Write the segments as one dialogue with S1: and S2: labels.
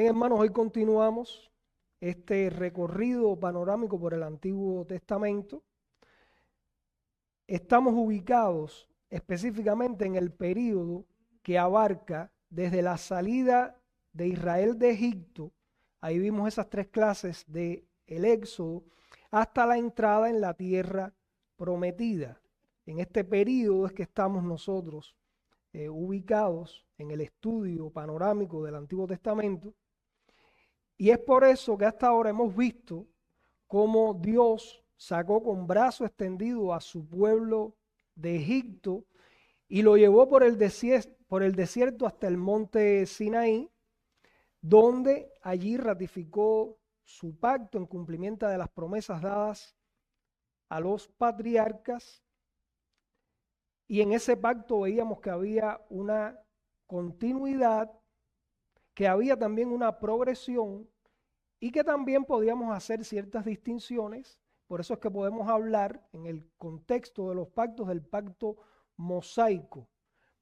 S1: hermanos, hoy continuamos este recorrido panorámico por el Antiguo Testamento. Estamos ubicados específicamente en el período que abarca desde la salida de Israel de Egipto, ahí vimos esas tres clases de el Éxodo, hasta la entrada en la tierra prometida. En este período es que estamos nosotros ubicados en el estudio panorámico del Antiguo Testamento. Y es por eso que hasta ahora hemos visto cómo Dios sacó con brazo extendido a su pueblo de Egipto y lo llevó por el desierto hasta el monte Sinaí, donde allí ratificó su pacto en cumplimiento de las promesas dadas a los patriarcas. Y en ese pacto veíamos que había una continuidad, que había también una progresión y que también podíamos hacer ciertas distinciones. Por eso es que podemos hablar en el contexto de los pactos del pacto mosaico,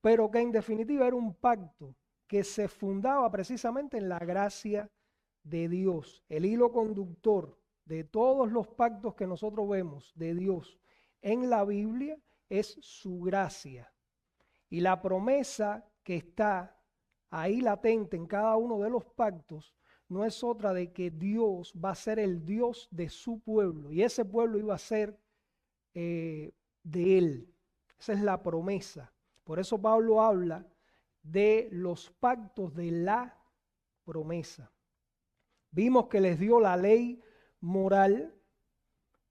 S1: pero que en definitiva era un pacto que se fundaba precisamente en la gracia de Dios. El hilo conductor de todos los pactos que nosotros vemos de Dios en la Biblia es su gracia. Y la promesa que está ahí latente en cada uno de los pactos no es otra de que Dios va a ser el Dios de su pueblo y ese pueblo iba a ser de él. Esa es la promesa. Por eso Pablo habla de los pactos de la promesa. Vimos que les dio la ley moral,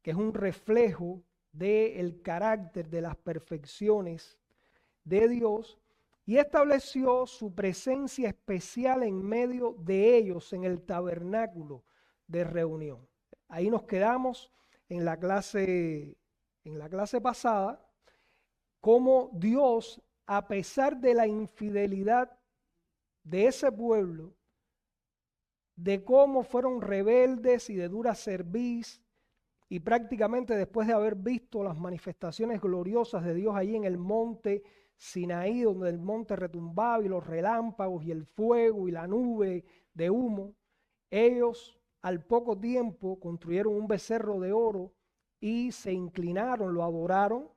S1: que es un reflejo del carácter, de las perfecciones de Dios, y estableció su presencia especial en medio de ellos en el tabernáculo de reunión. Ahí nos quedamos en la clase pasada, cómo Dios, a pesar de la infidelidad de ese pueblo, de cómo fueron rebeldes y de dura cerviz, y prácticamente después de haber visto las manifestaciones gloriosas de Dios allí en el monte Sinaí, donde el monte retumbaba y los relámpagos y el fuego y la nube de humo, ellos al poco tiempo construyeron un becerro de oro y se inclinaron, lo adoraron.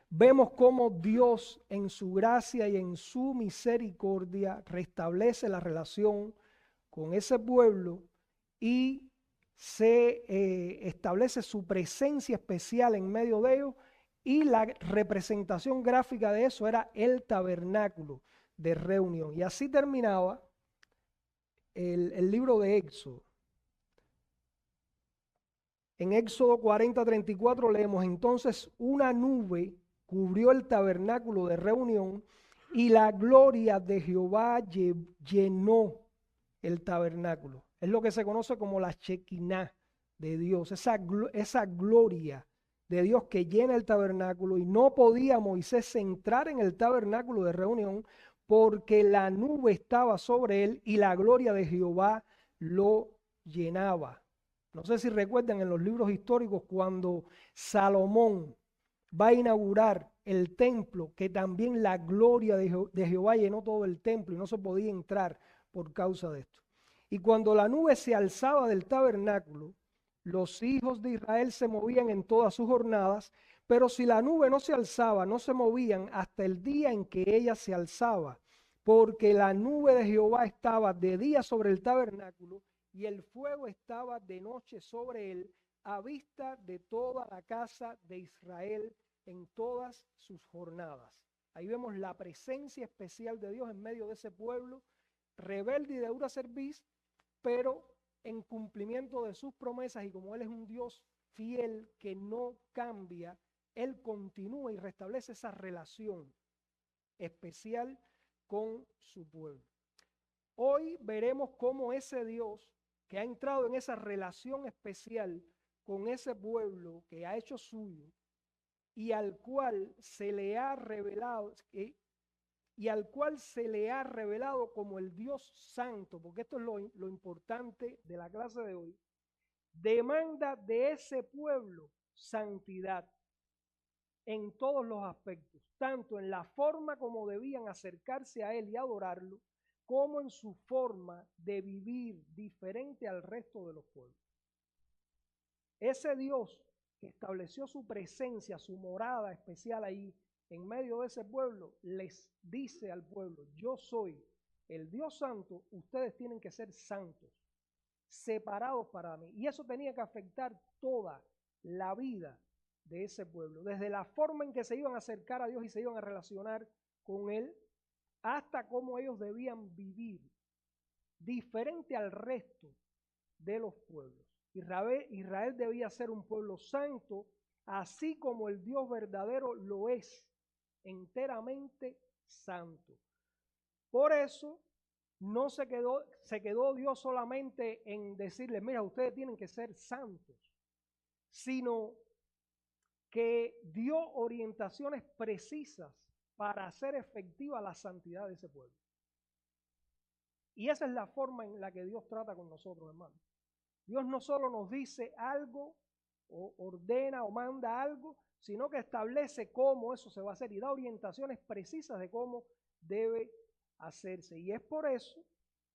S1: Vemos cómo Dios en su gracia y en su misericordia restablece la relación con ese pueblo y se establece su presencia especial en medio de ellos, y la representación gráfica de eso era el tabernáculo de reunión. Y así terminaba el libro de Éxodo. En Éxodo 40:34 leemos: entonces una nube cubrió el tabernáculo de reunión y la gloria de Jehová llenó el tabernáculo. Es lo que se conoce como la Shekinah de Dios, esa gloria de Dios que llena el tabernáculo, y no podía Moisés entrar en el tabernáculo de reunión porque la nube estaba sobre él y la gloria de Jehová lo llenaba. No sé si recuerdan en los libros históricos cuando Salomón va a inaugurar el templo, que también la gloria de Jehová llenó todo el templo y no se podía entrar por causa de esto. Y cuando la nube se alzaba del tabernáculo, los hijos de Israel se movían en todas sus jornadas, pero si la nube no se alzaba, no se movían hasta el día en que ella se alzaba, porque la nube de Jehová estaba de día sobre el tabernáculo y el fuego estaba de noche sobre él, a vista de toda la casa de Israel en todas sus jornadas. Ahí vemos la presencia especial de Dios en medio de ese pueblo rebelde y de dura cerviz, pero en cumplimiento de sus promesas, y como Él es un Dios fiel que no cambia, Él continúa y restablece esa relación especial con su pueblo. Hoy veremos cómo ese Dios que ha entrado en esa relación especial con ese pueblo que ha hecho suyo y al cual se le ha revelado como el Dios santo, porque esto es lo importante de la clase de hoy, demanda de ese pueblo santidad en todos los aspectos, tanto en la forma como debían acercarse a él y adorarlo, como en su forma de vivir diferente al resto de los pueblos. Ese Dios que estableció su presencia, su morada especial ahí en medio de ese pueblo, les dice al pueblo: yo soy el Dios santo, ustedes tienen que ser santos, separados para mí. Y eso tenía que afectar toda la vida de ese pueblo, desde la forma en que se iban a acercar a Dios y se iban a relacionar con Él, hasta cómo ellos debían vivir diferente al resto de los pueblos. Israel debía ser un pueblo santo, así como el Dios verdadero lo es, enteramente santo. Por eso no se quedó Dios solamente en decirles: mira, ustedes tienen que ser santos, sino que dio orientaciones precisas para hacer efectiva la santidad de ese pueblo. Y esa es la forma en la que Dios trata con nosotros, hermanos. Dios no solo nos dice algo, o ordena o manda algo, sino que establece cómo eso se va a hacer y da orientaciones precisas de cómo debe hacerse. Y es por eso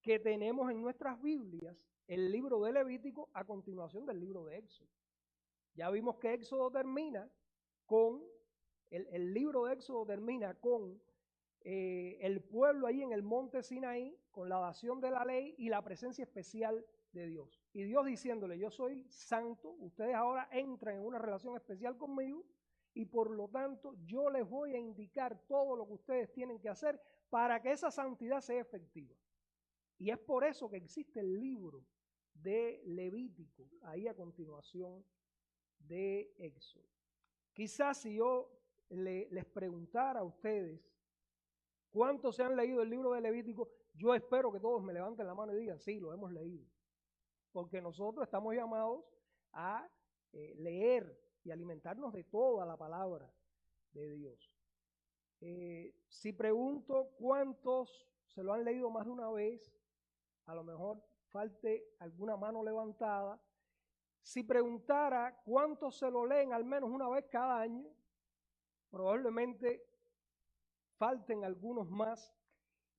S1: que tenemos en nuestras Biblias el libro de Levítico a continuación del libro de Éxodo. Ya vimos que Éxodo termina con, el libro de Éxodo termina con el pueblo ahí en el monte Sinaí, con la dación de la ley y la presencia especial de Dios. Y Dios diciéndole: yo soy santo, ustedes ahora entran en una relación especial conmigo y por lo tanto yo les voy a indicar todo lo que ustedes tienen que hacer para que esa santidad sea efectiva. Y es por eso que existe el libro de Levítico ahí a continuación de Éxodo. Quizás si yo les preguntara a ustedes cuántos se han leído el libro de Levítico, yo espero que todos me levanten la mano y digan: sí, lo hemos leído. Porque nosotros estamos llamados a leer y alimentarnos de toda la palabra de Dios. Si pregunto cuántos se lo han leído más de una vez, a lo mejor falte alguna mano levantada. Si preguntara cuántos se lo leen al menos una vez cada año, probablemente falten algunos más.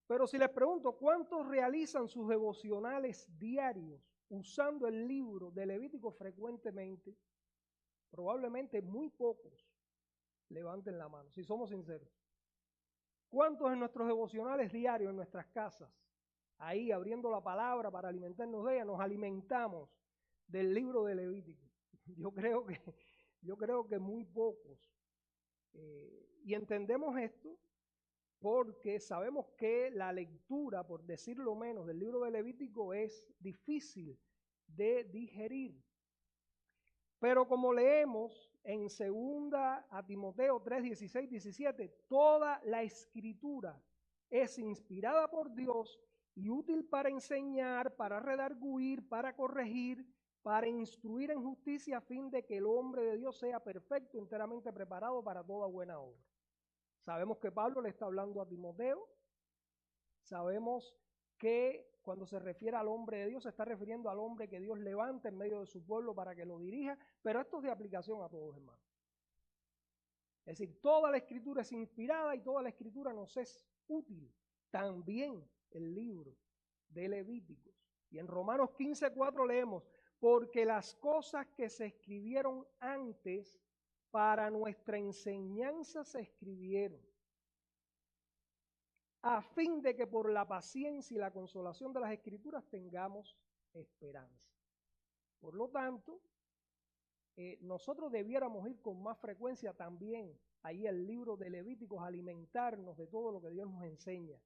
S1: Pero si les pregunto cuántos realizan sus devocionales diarios usando el libro de Levítico frecuentemente, probablemente muy pocos levanten la mano, si somos sinceros. ¿Cuántos en nuestros devocionales diarios, en nuestras casas, ahí abriendo la palabra para alimentarnos de ella, nos alimentamos del libro de Levítico? Yo creo que muy pocos. Y entendemos esto porque sabemos que la lectura, por decirlo menos, del libro de Levítico es difícil de digerir. Pero como leemos en 2 a Timoteo 3, 16, 17, toda la escritura es inspirada por Dios y útil para enseñar, para redarguir, para corregir, para instruir en justicia, a fin de que el hombre de Dios sea perfecto, enteramente preparado para toda buena obra. Sabemos que Pablo le está hablando a Timoteo. Sabemos que cuando se refiere al hombre de Dios se está refiriendo al hombre que Dios levanta en medio de su pueblo para que lo dirija, pero esto es de aplicación a todos, hermanos. Es decir, toda la escritura es inspirada y toda la escritura nos es útil. También el libro de Levíticos. Y en Romanos 15:4 leemos: porque las cosas que se escribieron antes para nuestra enseñanza se escribieron, a fin de que por la paciencia y la consolación de las escrituras tengamos esperanza. Por lo tanto, nosotros debiéramos ir con más frecuencia también ahí al libro de Levíticos, alimentarnos de todo lo que Dios nos enseña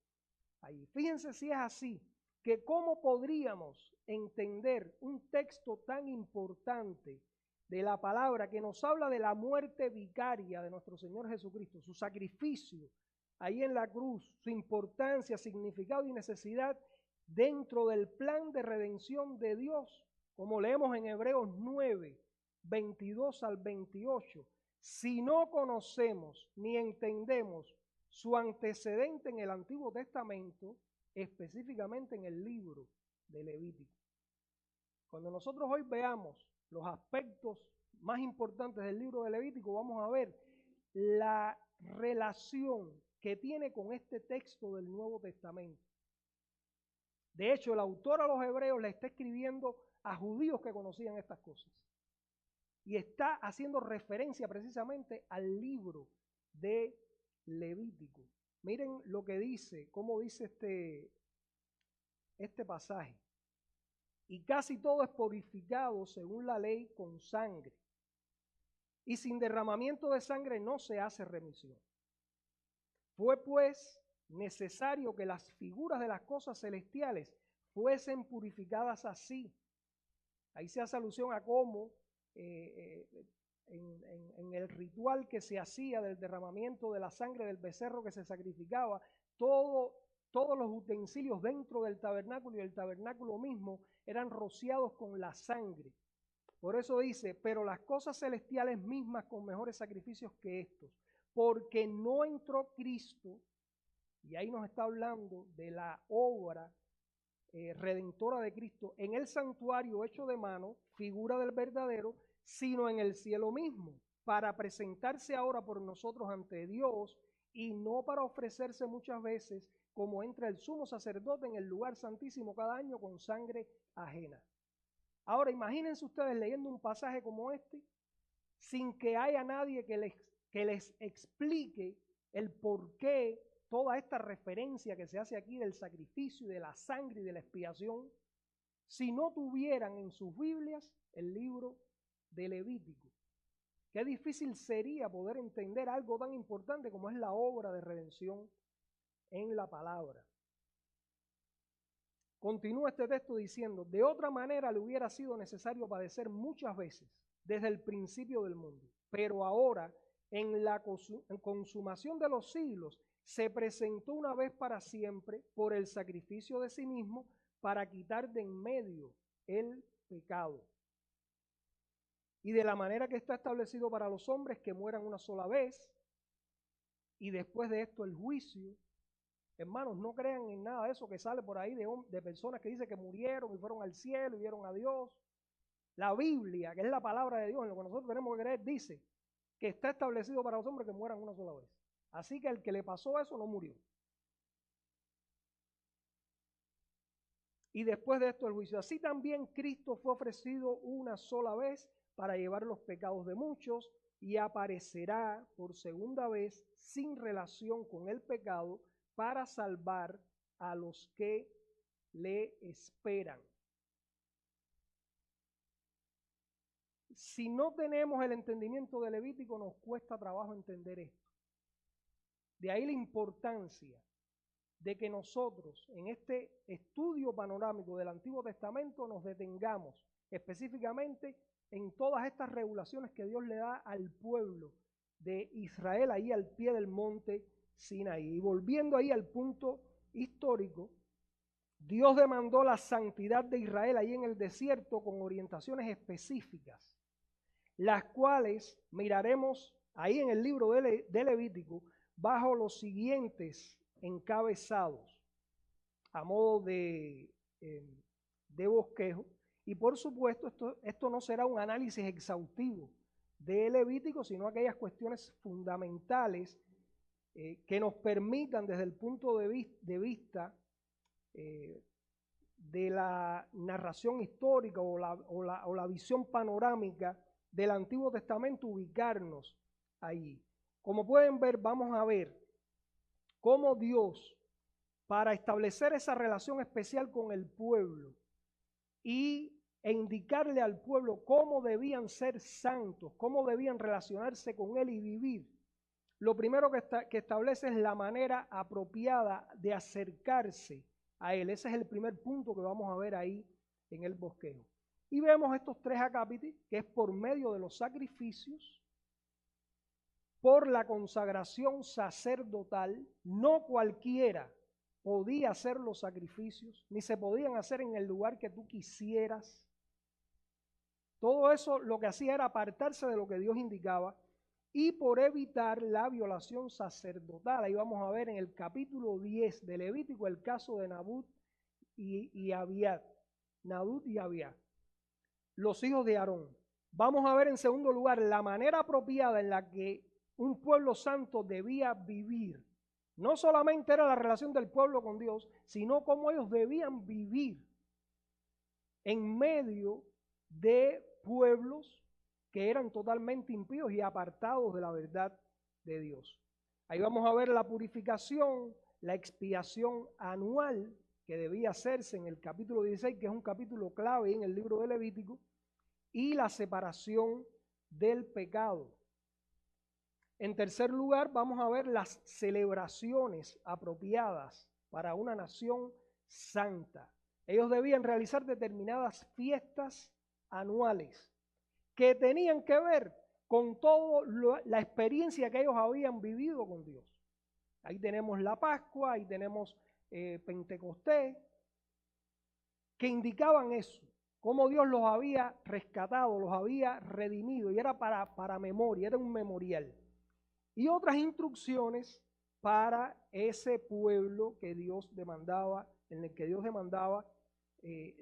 S1: ahí. Fíjense si es así, que cómo podríamos entender un texto tan importante de la palabra que nos habla de la muerte vicaria de nuestro Señor Jesucristo, su sacrificio ahí en la cruz, su importancia, significado y necesidad dentro del plan de redención de Dios, como leemos en Hebreos 9, 22 al 28. Si no conocemos ni entendemos su antecedente en el Antiguo Testamento, específicamente en el libro de Levítico. Cuando nosotros hoy veamos los aspectos más importantes del libro de Levítico, vamos a ver la relación que tiene con este texto del Nuevo Testamento. De hecho, el autor a los hebreos le está escribiendo a judíos que conocían estas cosas. Y está haciendo referencia precisamente al libro de Levítico. Miren lo que dice, cómo dice este pasaje. Y casi todo es purificado según la ley con sangre. Y sin derramamiento de sangre no se hace remisión. Fue pues necesario que las figuras de las cosas celestiales fuesen purificadas así. Ahí se hace alusión a cómo en el ritual que se hacía del derramamiento de la sangre del becerro que se sacrificaba, todos los utensilios dentro del tabernáculo y el tabernáculo mismo eran rociados con la sangre. Por eso dice, pero las cosas celestiales mismas con mejores sacrificios que estos, porque no entró Cristo, y ahí nos está hablando de la obra redentora de Cristo, en el santuario hecho de mano, figura del verdadero, sino en el cielo mismo, para presentarse ahora por nosotros ante Dios y no para ofrecerse muchas veces como entra el sumo sacerdote en el lugar santísimo cada año con sangre ajena. Ahora imagínense ustedes leyendo un pasaje como este sin que haya nadie que les explique el por qué toda esta referencia que se hace aquí del sacrificio y de la sangre y de la expiación, si no tuvieran en sus Biblias el libro de Levítico. Qué difícil sería poder entender algo tan importante como es la obra de redención en la palabra. Continúa este texto diciendo, de otra manera le hubiera sido necesario padecer muchas veces desde el principio del mundo, pero ahora en la consumación de los siglos se presentó una vez para siempre por el sacrificio de sí mismo para quitar de en medio el pecado. Y de la manera que está establecido para los hombres que mueran una sola vez y después de esto el juicio. Hermanos, no crean en nada de eso que sale por ahí de personas que dicen que murieron y fueron al cielo y vieron a Dios. La Biblia, que es la palabra de Dios, en lo que nosotros tenemos que creer, dice que está establecido para los hombres que mueran una sola vez. Así que el que le pasó eso no murió. Y después de esto el juicio. Así también Cristo fue ofrecido una sola vez para llevar los pecados de muchos y aparecerá por segunda vez sin relación con el pecado para salvar a los que le esperan. Si no tenemos el entendimiento de Levítico, nos cuesta trabajo entender esto. De ahí la importancia de que nosotros en este estudio panorámico del Antiguo Testamento nos detengamos específicamente en todas estas regulaciones que Dios le da al pueblo de Israel ahí al pie del monte Sinaí. Y volviendo ahí al punto histórico, Dios demandó la santidad de Israel ahí en el desierto con orientaciones específicas, las cuales miraremos ahí en el libro de Levítico bajo los siguientes encabezados a modo de bosquejo. Y por supuesto esto no será un análisis exhaustivo de Levítico, sino aquellas cuestiones fundamentales que nos permitan desde el punto de vista de la narración histórica o la visión panorámica del Antiguo Testamento ubicarnos ahí. Como pueden ver, vamos a ver cómo Dios, para establecer esa relación especial con el pueblo e indicarle al pueblo cómo debían ser santos, cómo debían relacionarse con Él y vivir, lo primero que establece es la manera apropiada de acercarse a Él. Ese es el primer punto que vamos a ver ahí en el bosquejo. Y vemos estos tres acápites, que es por medio de los sacrificios, por la consagración sacerdotal. No cualquiera podía hacer los sacrificios, ni se podían hacer en el lugar que tú quisieras. Todo eso lo que hacía era apartarse de lo que Dios indicaba y por evitar la violación sacerdotal. Ahí vamos a ver en el capítulo 10 de Levítico el caso de Nadab y Abiat. Nadab y Abiat, los hijos de Aarón. Vamos a ver en segundo lugar la manera apropiada en la que un pueblo santo debía vivir. No solamente era la relación del pueblo con Dios, sino cómo ellos debían vivir en medio de pueblos que eran totalmente impíos y apartados de la verdad de Dios. Ahí vamos a ver la purificación, la expiación anual que debía hacerse en el capítulo 16, que es un capítulo clave en el libro de Levítico, y la separación del pecado. En tercer lugar, vamos a ver las celebraciones apropiadas para una nación santa. Ellos debían realizar determinadas fiestas anuales que tenían que ver con toda la experiencia que ellos habían vivido con Dios. Ahí tenemos la Pascua, ahí tenemos Pentecostés, que indicaban eso, cómo Dios los había rescatado, los había redimido, y era para memoria, era un memorial. Y otras instrucciones para ese pueblo que Dios demandaba, en el que Dios demandaba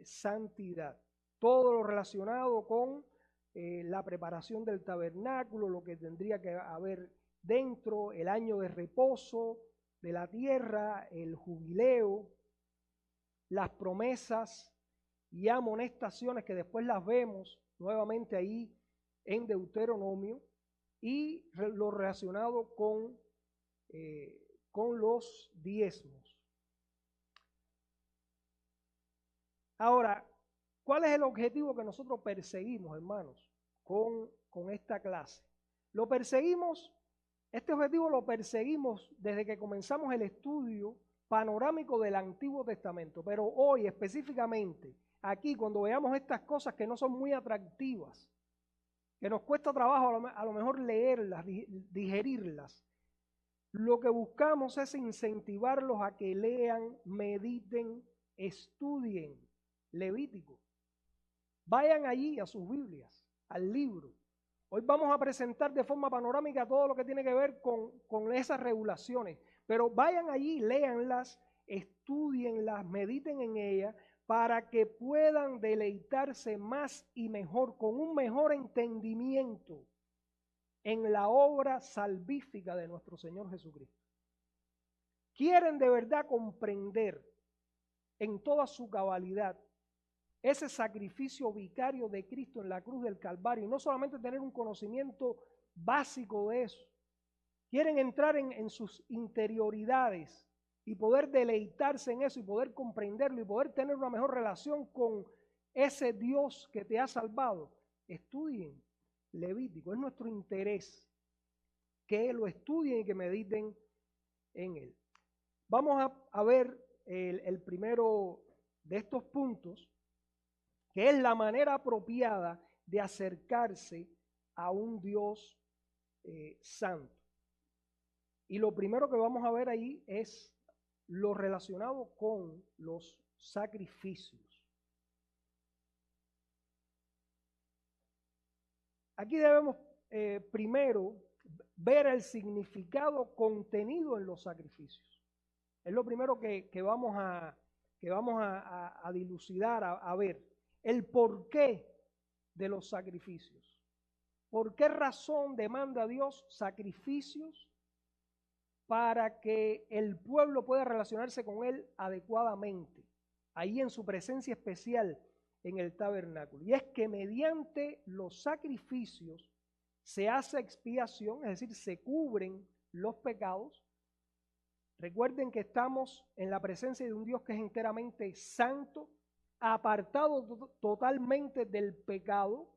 S1: santidad. Todo lo relacionado con la preparación del tabernáculo, lo que tendría que haber dentro, el año de reposo de la tierra, el jubileo, las promesas y amonestaciones que después las vemos nuevamente ahí en Deuteronomio, y lo relacionado con los diezmos. Ahora, ¿cuál es el objetivo que nosotros perseguimos, hermanos, con esta clase? Lo perseguimos, este objetivo lo perseguimos desde que comenzamos el estudio panorámico del Antiguo Testamento, pero hoy específicamente, aquí cuando veamos estas cosas que no son muy atractivas, que nos cuesta trabajo a lo mejor leerlas, digerirlas, lo que buscamos es incentivarlos a que lean, mediten, estudien Levítico. Vayan allí a sus Biblias, al libro. Hoy vamos a presentar de forma panorámica todo lo que tiene que ver con esas regulaciones, pero vayan allí, léanlas, estudienlas, mediten en ellas, para que puedan deleitarse más y mejor, con un mejor entendimiento en la obra salvífica de nuestro Señor Jesucristo. ¿Quieren de verdad comprender en toda su cabalidad ese sacrificio vicario de Cristo en la cruz del Calvario? Y no solamente tener un conocimiento básico de eso. Quieren entrar en sus interioridades y poder deleitarse en eso y poder comprenderlo y poder tener una mejor relación con ese Dios que te ha salvado. Estudien Levítico, es nuestro interés que lo estudien y que mediten en él. Vamos a ver el primero de estos puntos, que es la manera apropiada de acercarse a un Dios santo. Y lo primero que vamos a ver ahí es lo relacionado con los sacrificios. Aquí debemos primero ver el significado contenido en los sacrificios. Es lo primero que vamos a dilucidar, a ver. El porqué de los sacrificios. ¿Por qué razón demanda Dios sacrificios para que el pueblo pueda relacionarse con Él adecuadamente? Ahí en su presencia especial en el tabernáculo. Y es que mediante los sacrificios se hace expiación, es decir, se cubren los pecados. Recuerden que estamos en la presencia de un Dios que es enteramente santo, apartado totalmente del pecado,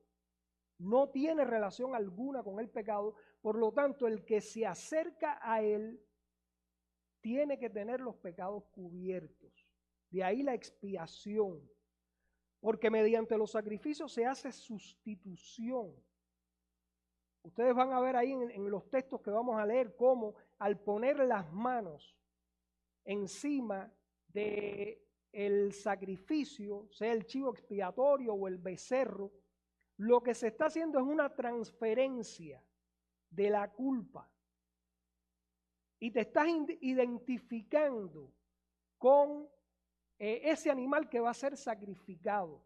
S1: no tiene relación alguna con el pecado. Por lo tanto, el que se acerca a Él tiene que tener los pecados cubiertos. De ahí la expiación, porque mediante los sacrificios se hace sustitución. Ustedes van a ver ahí en los textos que vamos a leer cómo al poner las manos encima de el sacrificio, sea el chivo expiatorio o el becerro, lo que se está haciendo es una transferencia de la culpa. Y te estás identificando con ese animal que va a ser sacrificado.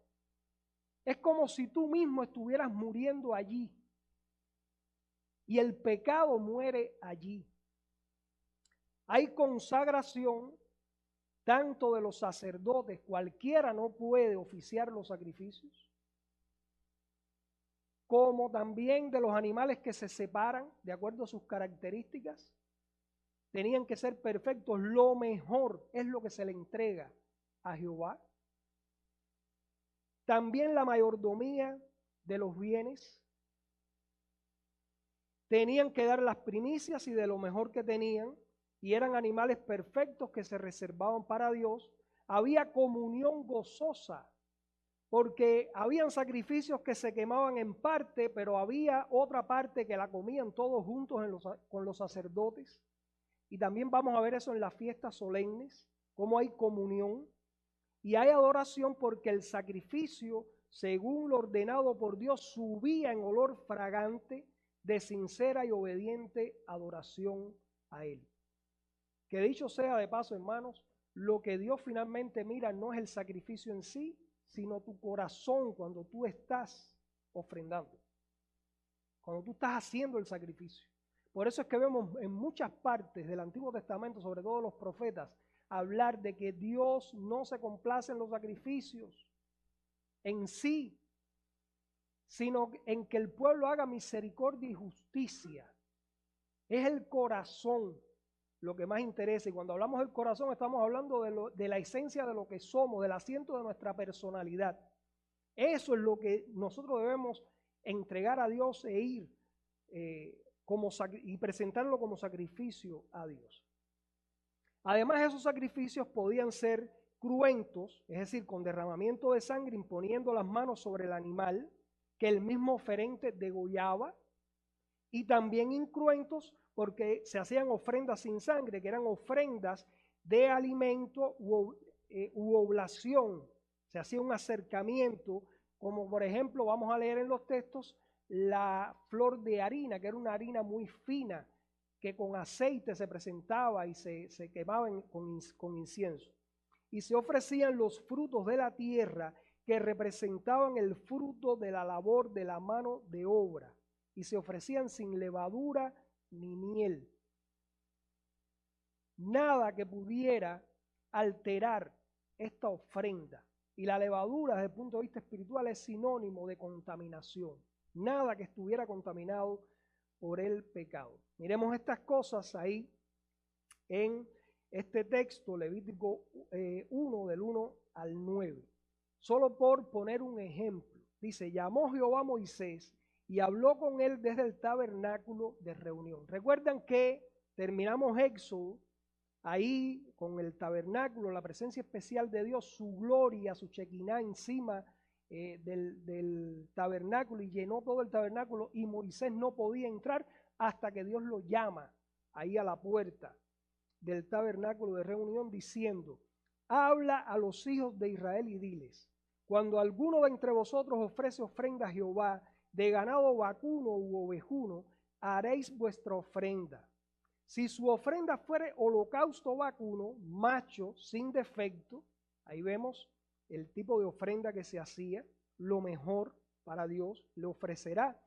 S1: Es como si tú mismo estuvieras muriendo allí. Y el pecado muere allí. Hay consagración tanto de los sacerdotes, cualquiera no puede oficiar los sacrificios, como también de los animales que se separan de acuerdo a sus características. Tenían que ser perfectos, lo mejor es lo que se le entrega a Jehová. También la mayordomía de los bienes. Tenían que dar las primicias y de lo mejor que tenían, y eran animales perfectos que se reservaban para Dios. Había comunión gozosa, porque habían sacrificios que se quemaban en parte, pero había otra parte que la comían todos juntos con los sacerdotes. Y también vamos a ver eso en las fiestas solemnes, cómo hay comunión y hay adoración, porque el sacrificio, según lo ordenado por Dios, subía en olor fragante de sincera y obediente adoración a Él. Que dicho sea de paso, hermanos, lo que Dios finalmente mira no es el sacrificio en sí, sino tu corazón cuando tú estás ofrendando, cuando tú estás haciendo el sacrificio. Por eso es que vemos en muchas partes del Antiguo Testamento, sobre todo los profetas, hablar de que Dios no se complace en los sacrificios en sí, sino en que el pueblo haga misericordia y justicia. Es el corazón lo que más interesa. Y cuando hablamos del corazón estamos hablando de la esencia de lo que somos, del asiento de nuestra personalidad. Eso es lo que nosotros debemos entregar a Dios e ir y presentarlo como sacrificio a Dios. Además, esos sacrificios podían ser cruentos, es decir, con derramamiento de sangre, imponiendo las manos sobre el animal que el mismo oferente degollaba, y también incruentos porque se hacían ofrendas sin sangre, que eran ofrendas de alimento u oblación. Se hacía un acercamiento, como por ejemplo, vamos a leer en los textos, la flor de harina, que era una harina muy fina, que con aceite se presentaba y se quemaba con incienso. Y se ofrecían los frutos de la tierra, que representaban el fruto de la labor de la mano de obra, y se ofrecían sin levadura ni miel. Nada que pudiera alterar esta ofrenda. Y la levadura, desde el punto de vista espiritual, es sinónimo de contaminación. Nada que estuviera contaminado por el pecado. Miremos estas cosas ahí en este texto, Levítico 1, del 1 al 9. Solo por poner un ejemplo. Dice, llamó Jehová a Moisés y habló con él desde el tabernáculo de reunión. Recuerdan que terminamos Éxodo ahí con el tabernáculo, la presencia especial de Dios, su gloria, su chequiná encima del tabernáculo, y llenó todo el tabernáculo, y Moisés no podía entrar hasta que Dios lo llama ahí a la puerta del tabernáculo de reunión diciendo, habla a los hijos de Israel y diles, cuando alguno de entre vosotros ofrece ofrenda a Jehová de ganado vacuno u ovejuno, haréis vuestra ofrenda. Si su ofrenda fuere holocausto vacuno, macho, sin defecto, ahí vemos el tipo de ofrenda que se hacía, lo mejor para Dios, le ofrecerá.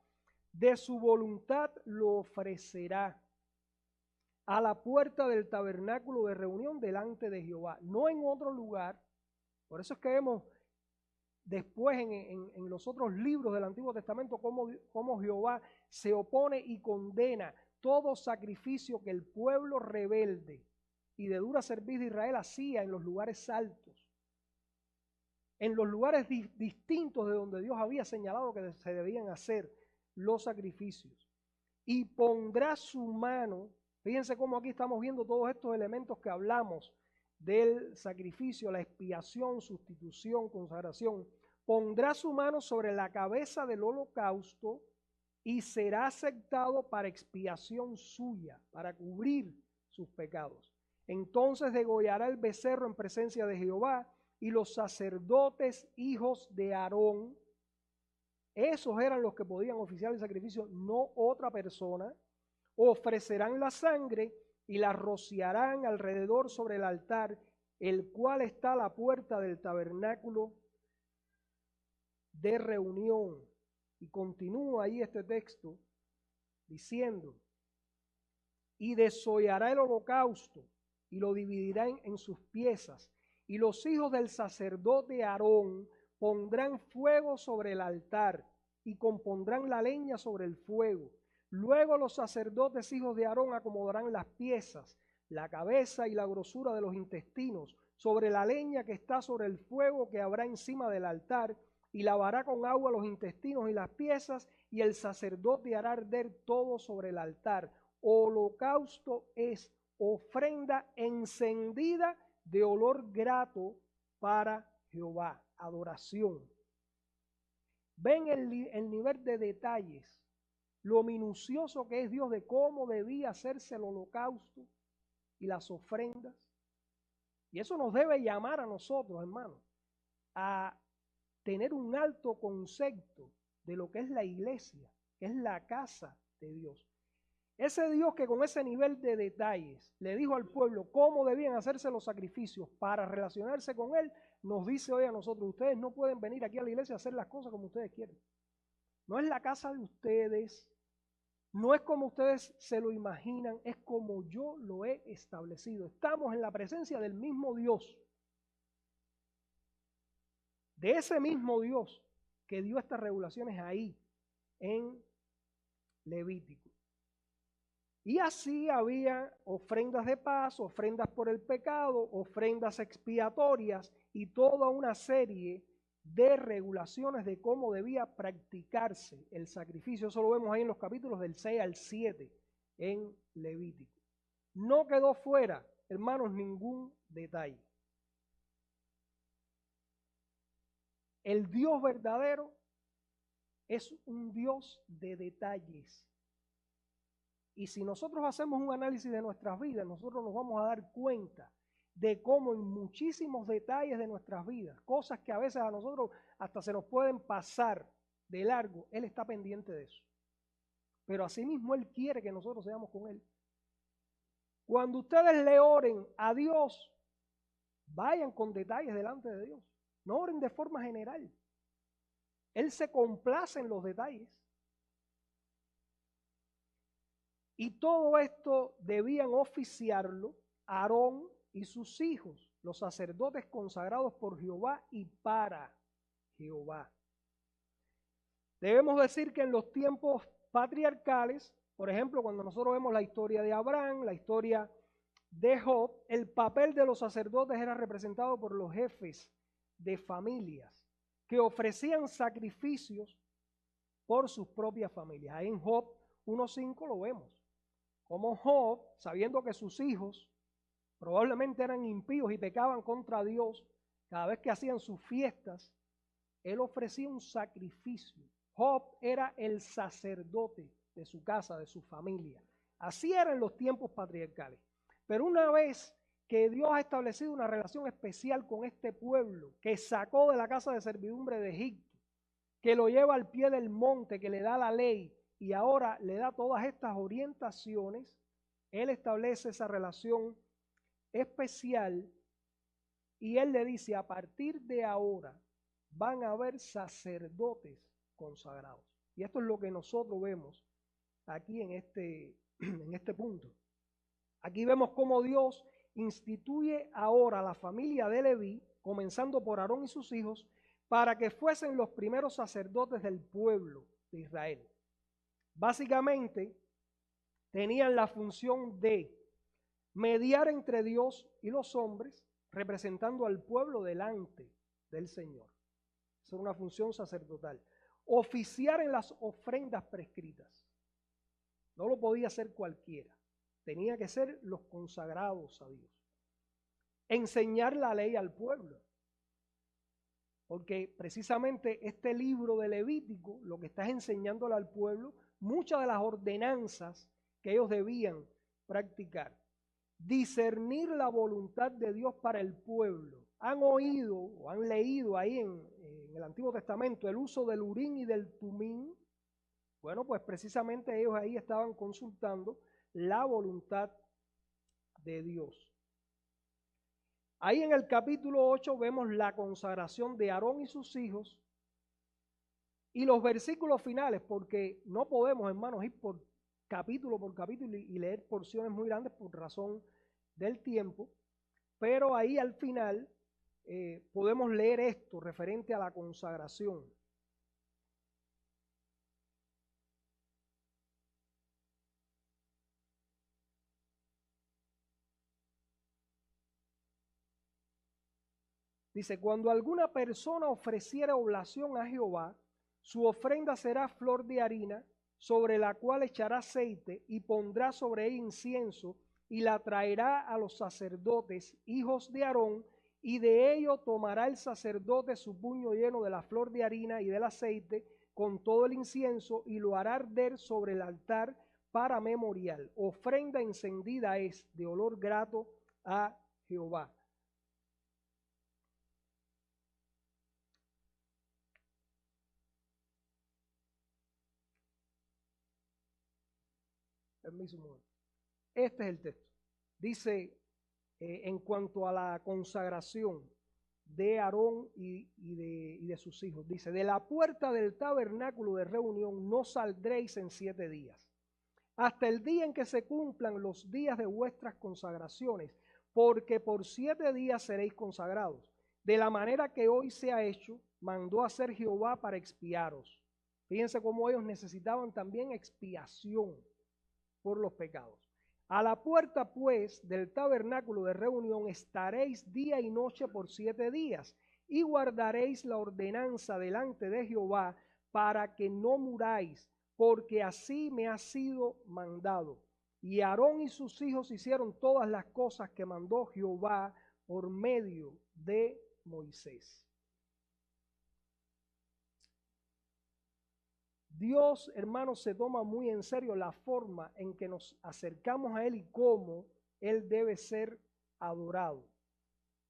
S1: De su voluntad lo ofrecerá a la puerta del tabernáculo de reunión delante de Jehová, no en otro lugar. Por eso es que vemos después en los otros libros del Antiguo Testamento cómo Jehová se opone y condena todo sacrificio que el pueblo rebelde y de dura cerviz de Israel hacía en los lugares altos, en los lugares distintos de donde Dios había señalado que se debían hacer los sacrificios. Y pondrá su mano, fíjense cómo aquí estamos viendo todos estos elementos que hablamos del sacrificio, la expiación, sustitución, consagración. Pondrá su mano sobre la cabeza del holocausto y será aceptado para expiación suya, para cubrir sus pecados. Entonces degollará el becerro en presencia de Jehová, y los sacerdotes hijos de Aarón, esos eran los que podían oficiar el sacrificio, no otra persona, ofrecerán la sangre y la rociarán alrededor sobre el altar, el cual está a la puerta del tabernáculo de reunión. Y continúa ahí este texto diciendo, y desollará el holocausto y lo dividirá en sus piezas. Y los hijos del sacerdote Aarón pondrán fuego sobre el altar y compondrán la leña sobre el fuego. Luego los sacerdotes hijos de Aarón acomodarán las piezas, la cabeza y la grosura de los intestinos sobre la leña que está sobre el fuego que habrá encima del altar, y lavará con agua los intestinos y las piezas, y el sacerdote hará arder todo sobre el altar. Holocausto es ofrenda encendida de olor grato para Jehová, adoración. Ven el nivel de detalles, lo minucioso que es Dios de cómo debía hacerse el holocausto y las ofrendas. Y eso nos debe llamar a nosotros, hermanos, a tener un alto concepto de lo que es la iglesia, que es la casa de Dios. Ese Dios que con ese nivel de detalles le dijo al pueblo cómo debían hacerse los sacrificios para relacionarse con Él, nos dice hoy a nosotros: ustedes no pueden venir aquí a la iglesia a hacer las cosas como ustedes quieren. No es la casa de ustedes, no es como ustedes se lo imaginan, es como yo lo he establecido. Estamos en la presencia del mismo Dios, de ese mismo Dios que dio estas regulaciones ahí en Levítico. Y así había ofrendas de paz, ofrendas por el pecado, ofrendas expiatorias y toda una serie de regulaciones de cómo debía practicarse el sacrificio. Eso lo vemos ahí en los capítulos del 6 al 7 en Levítico. No quedó fuera, hermanos, ningún detalle. El Dios verdadero es un Dios de detalles. Y si nosotros hacemos un análisis de nuestras vidas, nosotros nos vamos a dar cuenta de cómo en muchísimos detalles de nuestras vidas, cosas que a veces a nosotros hasta se nos pueden pasar de largo, Él está pendiente de eso. Pero asimismo Él quiere que nosotros seamos con Él. Cuando ustedes le oren a Dios, vayan con detalles delante de Dios. No oren de forma general. Él se complace en los detalles. Y todo esto debían oficiarlo Aarón y sus hijos, los sacerdotes consagrados por Jehová y para Jehová. Debemos decir que en los tiempos patriarcales, por ejemplo, cuando nosotros vemos la historia de Abraham, la historia de Job, el papel de los sacerdotes era representado por los jefes de familias que ofrecían sacrificios por sus propias familias. Ahí en Job 1:5 lo vemos. Como Job, sabiendo que sus hijos probablemente eran impíos y pecaban contra Dios, cada vez que hacían sus fiestas, él ofrecía un sacrificio. Job era el sacerdote de su casa, de su familia. Así eran los tiempos patriarcales. Pero una vez que Dios ha establecido una relación especial con este pueblo, que sacó de la casa de servidumbre de Egipto, que lo lleva al pie del monte, que le da la ley, y ahora le da todas estas orientaciones, Él establece esa relación especial y Él le dice: a partir de ahora van a haber sacerdotes consagrados. Y esto es lo que nosotros vemos aquí en este punto. Aquí vemos cómo Dios instituye ahora la familia de Leví, comenzando por Aarón y sus hijos, para que fuesen los primeros sacerdotes del pueblo de Israel. Básicamente, tenían la función de mediar entre Dios y los hombres, representando al pueblo delante del Señor. Esa era una función sacerdotal. Oficiar en las ofrendas prescritas. No lo podía hacer cualquiera. Tenía que ser los consagrados a Dios. Enseñar la ley al pueblo. Porque precisamente este libro de Levítico lo que está enseñándole al pueblo muchas de las ordenanzas que ellos debían practicar. Discernir la voluntad de Dios para el pueblo. Han oído o han leído ahí en el Antiguo Testamento el uso del Urim y del Tumim. Bueno, pues precisamente ellos ahí estaban consultando la voluntad de Dios. Ahí en el capítulo 8 vemos la consagración de Aarón y sus hijos y los versículos finales, porque no podemos, hermanos, ir por capítulo y leer porciones muy grandes por razón del tiempo, pero ahí al final podemos leer esto referente a la consagración. Dice, cuando alguna persona ofreciera oblación a Jehová, su ofrenda será flor de harina, sobre la cual echará aceite y pondrá sobre ella incienso y la traerá a los sacerdotes, hijos de Aarón, y de ello tomará el sacerdote su puño lleno de la flor de harina y del aceite con todo el incienso y lo hará arder sobre el altar para memorial. Ofrenda encendida es de olor grato a Jehová. Permiso. Este es el texto. Dice, en cuanto a la consagración de Aarón y de sus hijos, dice, de la puerta del tabernáculo de reunión no saldréis en 7 días, hasta el día en que se cumplan los días de vuestras consagraciones, porque por 7 días seréis consagrados. De la manera que hoy se ha hecho, mandó hacer Jehová para expiaros. Fíjense cómo ellos necesitaban también expiación por los pecados. A la puerta, pues, del tabernáculo de reunión estaréis día y noche por 7 días, y guardaréis la ordenanza delante de Jehová para que no muráis, porque así me ha sido mandado. Y Aarón y sus hijos hicieron todas las cosas que mandó Jehová por medio de Moisés. Dios, hermanos, se toma muy en serio la forma en que nos acercamos a Él y cómo Él debe ser adorado.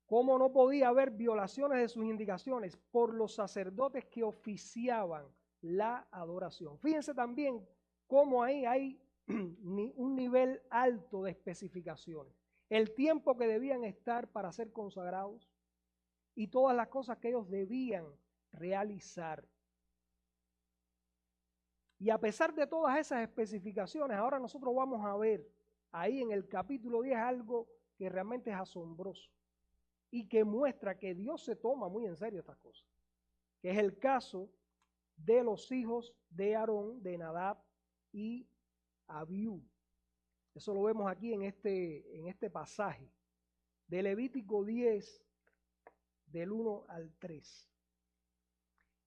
S1: Cómo no podía haber violaciones de sus indicaciones por los sacerdotes que oficiaban la adoración. Fíjense también cómo ahí hay un nivel alto de especificaciones. El tiempo que debían estar para ser consagrados y todas las cosas que ellos debían realizar. Y a pesar de todas esas especificaciones, ahora nosotros vamos a ver ahí en el capítulo 10 algo que realmente es asombroso y que muestra que Dios se toma muy en serio estas cosas, que es el caso de los hijos de Aarón, de Nadab y Abiú. Eso lo vemos aquí en este pasaje de Levítico 10, del 1 al 3.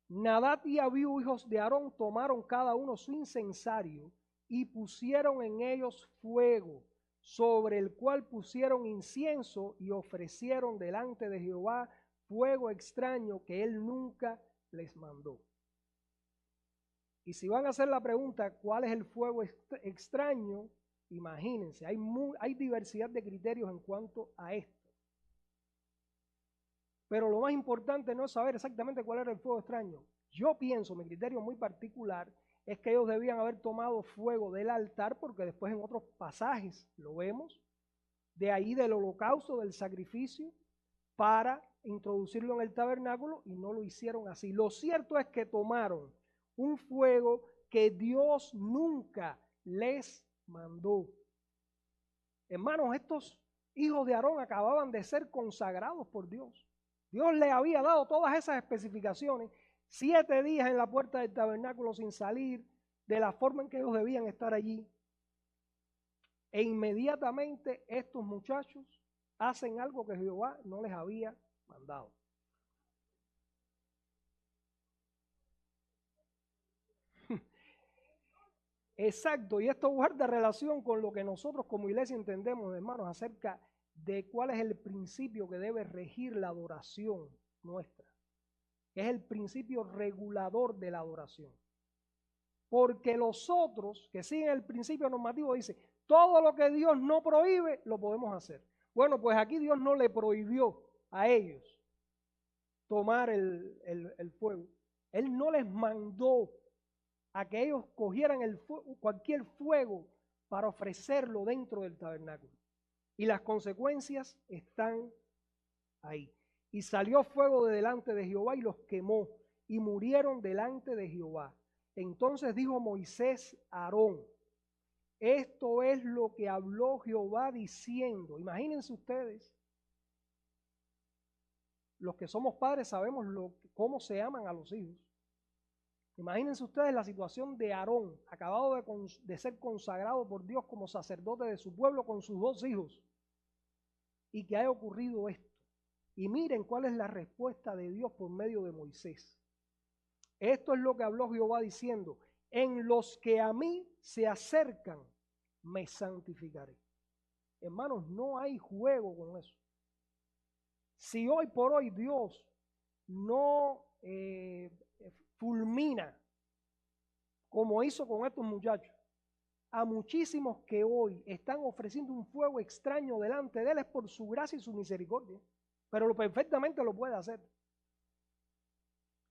S1: Nadab y Abiú, hijos de Aarón, tomaron cada uno su incensario y pusieron en ellos fuego, sobre el cual pusieron incienso y ofrecieron delante de Jehová fuego extraño que él nunca les mandó. Y si van a hacer la pregunta, ¿cuál es el fuego extraño? Imagínense, hay diversidad de criterios en cuanto a esto. Pero lo más importante no es saber exactamente cuál era el fuego extraño. Yo pienso, mi criterio muy particular, es que ellos debían haber tomado fuego del altar, porque después en otros pasajes lo vemos, de ahí del holocausto, del sacrificio, para introducirlo en el tabernáculo, y no lo hicieron así. Lo cierto es que tomaron un fuego que Dios nunca les mandó. Hermanos, estos hijos de Aarón acababan de ser consagrados por Dios. Dios les había dado todas esas especificaciones, 7 días en la puerta del tabernáculo sin salir, de la forma en que ellos debían estar allí. E inmediatamente estos muchachos hacen algo que Jehová no les había mandado. Exacto, y esto guarda relación con lo que nosotros como iglesia entendemos, hermanos, acerca de cuál es el principio que debe regir la adoración nuestra. Es el principio regulador de la adoración. Porque los otros que siguen el principio normativo dicen, todo lo que Dios no prohíbe, lo podemos hacer. Bueno, pues aquí Dios no le prohibió a ellos tomar el fuego. Él no les mandó a que ellos cogieran cualquier fuego para ofrecerlo dentro del tabernáculo. Y las consecuencias están ahí. Y salió fuego de delante de Jehová y los quemó, y murieron delante de Jehová. Entonces dijo Moisés a Aarón, Esto es lo que habló Jehová diciendo. Imagínense ustedes, los que somos padres sabemos cómo se aman a los hijos. Imagínense ustedes la situación de Aarón, acabado de ser consagrado por Dios como sacerdote de su pueblo con sus 2 hijos, y que haya ocurrido esto. Y miren cuál es la respuesta de Dios por medio de Moisés. Esto es lo que habló Jehová diciendo: en los que a mí se acercan, me santificaré. Hermanos, no hay juego con eso. Si hoy por hoy Dios no fulmina, como hizo con estos muchachos, a muchísimos que hoy están ofreciendo un fuego extraño delante de Él, es por su gracia y su misericordia. Pero perfectamente lo puede hacer.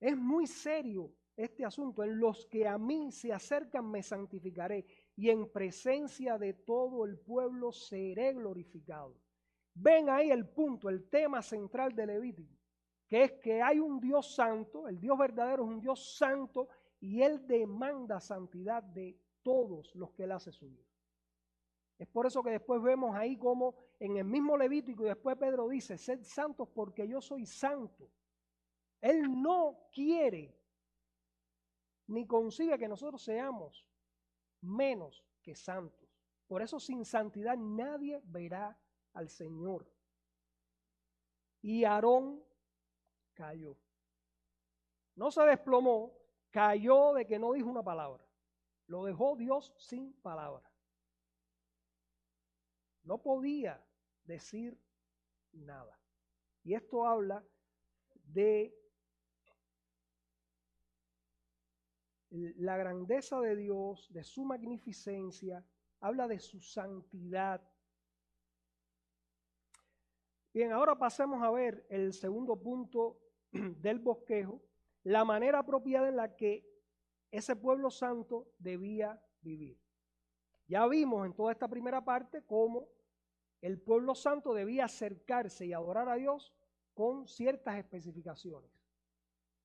S1: Es muy serio este asunto. En los que a mí se acercan me santificaré, y en presencia de todo el pueblo seré glorificado. Ven ahí el punto, el tema central de Levítico, que es que hay un Dios santo, el Dios verdadero es un Dios santo, y Él demanda santidad de todos los que Él hace suyo. Es por eso que después vemos ahí como en el mismo Levítico, y después Pedro dice: sed santos porque yo soy santo. Él no quiere ni concibe que nosotros seamos menos que santos. Por eso sin santidad nadie verá al Señor. Y Aarón cayó. No se desplomó, cayó de que no dijo una palabra. Lo dejó Dios sin palabra. No podía decir nada. Y esto habla de la grandeza de Dios, de su magnificencia, habla de su santidad. Bien, ahora pasemos a ver el segundo punto del bosquejo, la manera apropiada en la que ese pueblo santo debía vivir. Ya vimos en toda esta primera parte cómo el pueblo santo debía acercarse y adorar a Dios con ciertas especificaciones.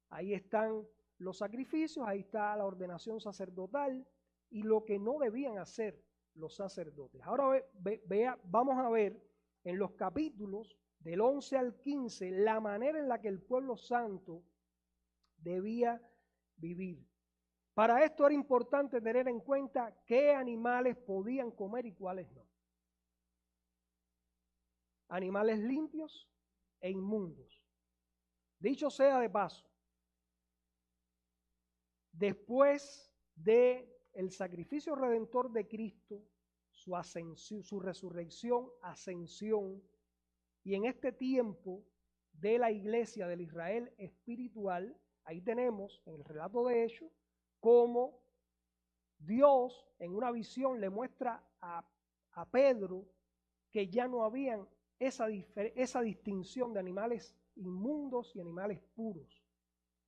S1: Ahí están los sacrificios, ahí está la ordenación sacerdotal y lo que no debían hacer los sacerdotes. Ahora vamos a ver en los capítulos del 11 al 15 la manera en la que el pueblo santo debía vivir. Para esto era importante tener en cuenta qué animales podían comer y cuáles no. Animales limpios e inmundos. Dicho sea de paso, después de el sacrificio redentor de Cristo, su ascensión, su resurrección, ascensión, y en este tiempo de la iglesia del Israel espiritual, ahí tenemos en el relato de Hechos cómo Dios en una visión le muestra a Pedro que ya no habían esa distinción de animales inmundos y animales puros.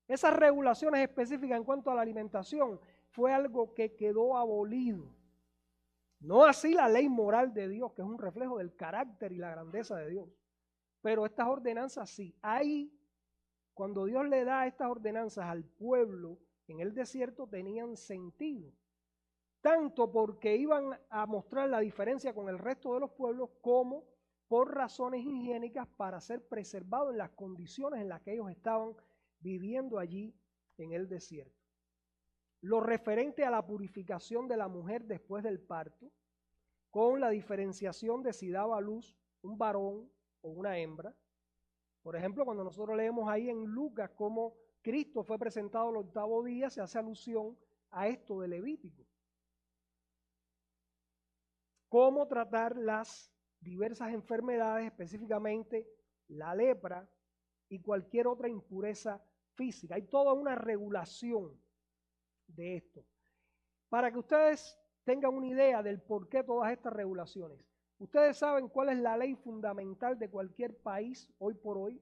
S1: Esas regulaciones específicas en cuanto a la alimentación fue algo que quedó abolido. No así la ley moral de Dios, que es un reflejo del carácter y la grandeza de Dios. Pero estas ordenanzas sí. Ahí, cuando Dios le da estas ordenanzas al pueblo en el desierto, tenían sentido. Tanto porque iban a mostrar la diferencia con el resto de los pueblos, como por razones higiénicas para ser preservados en las condiciones en las que ellos estaban viviendo allí en el desierto. Lo referente a la purificación de la mujer después del parto, con la diferenciación de si daba a luz un varón o una hembra. Por ejemplo, cuando nosotros leemos ahí en Lucas cómo Cristo fue presentado el 8º día, se hace alusión a esto de Levítico. Cómo tratar las diversas enfermedades, específicamente la lepra y cualquier otra impureza física. Hay toda una regulación de esto. Para que ustedes tengan una idea del por qué todas estas regulaciones. Ustedes saben cuál es la ley fundamental de cualquier país hoy por hoy,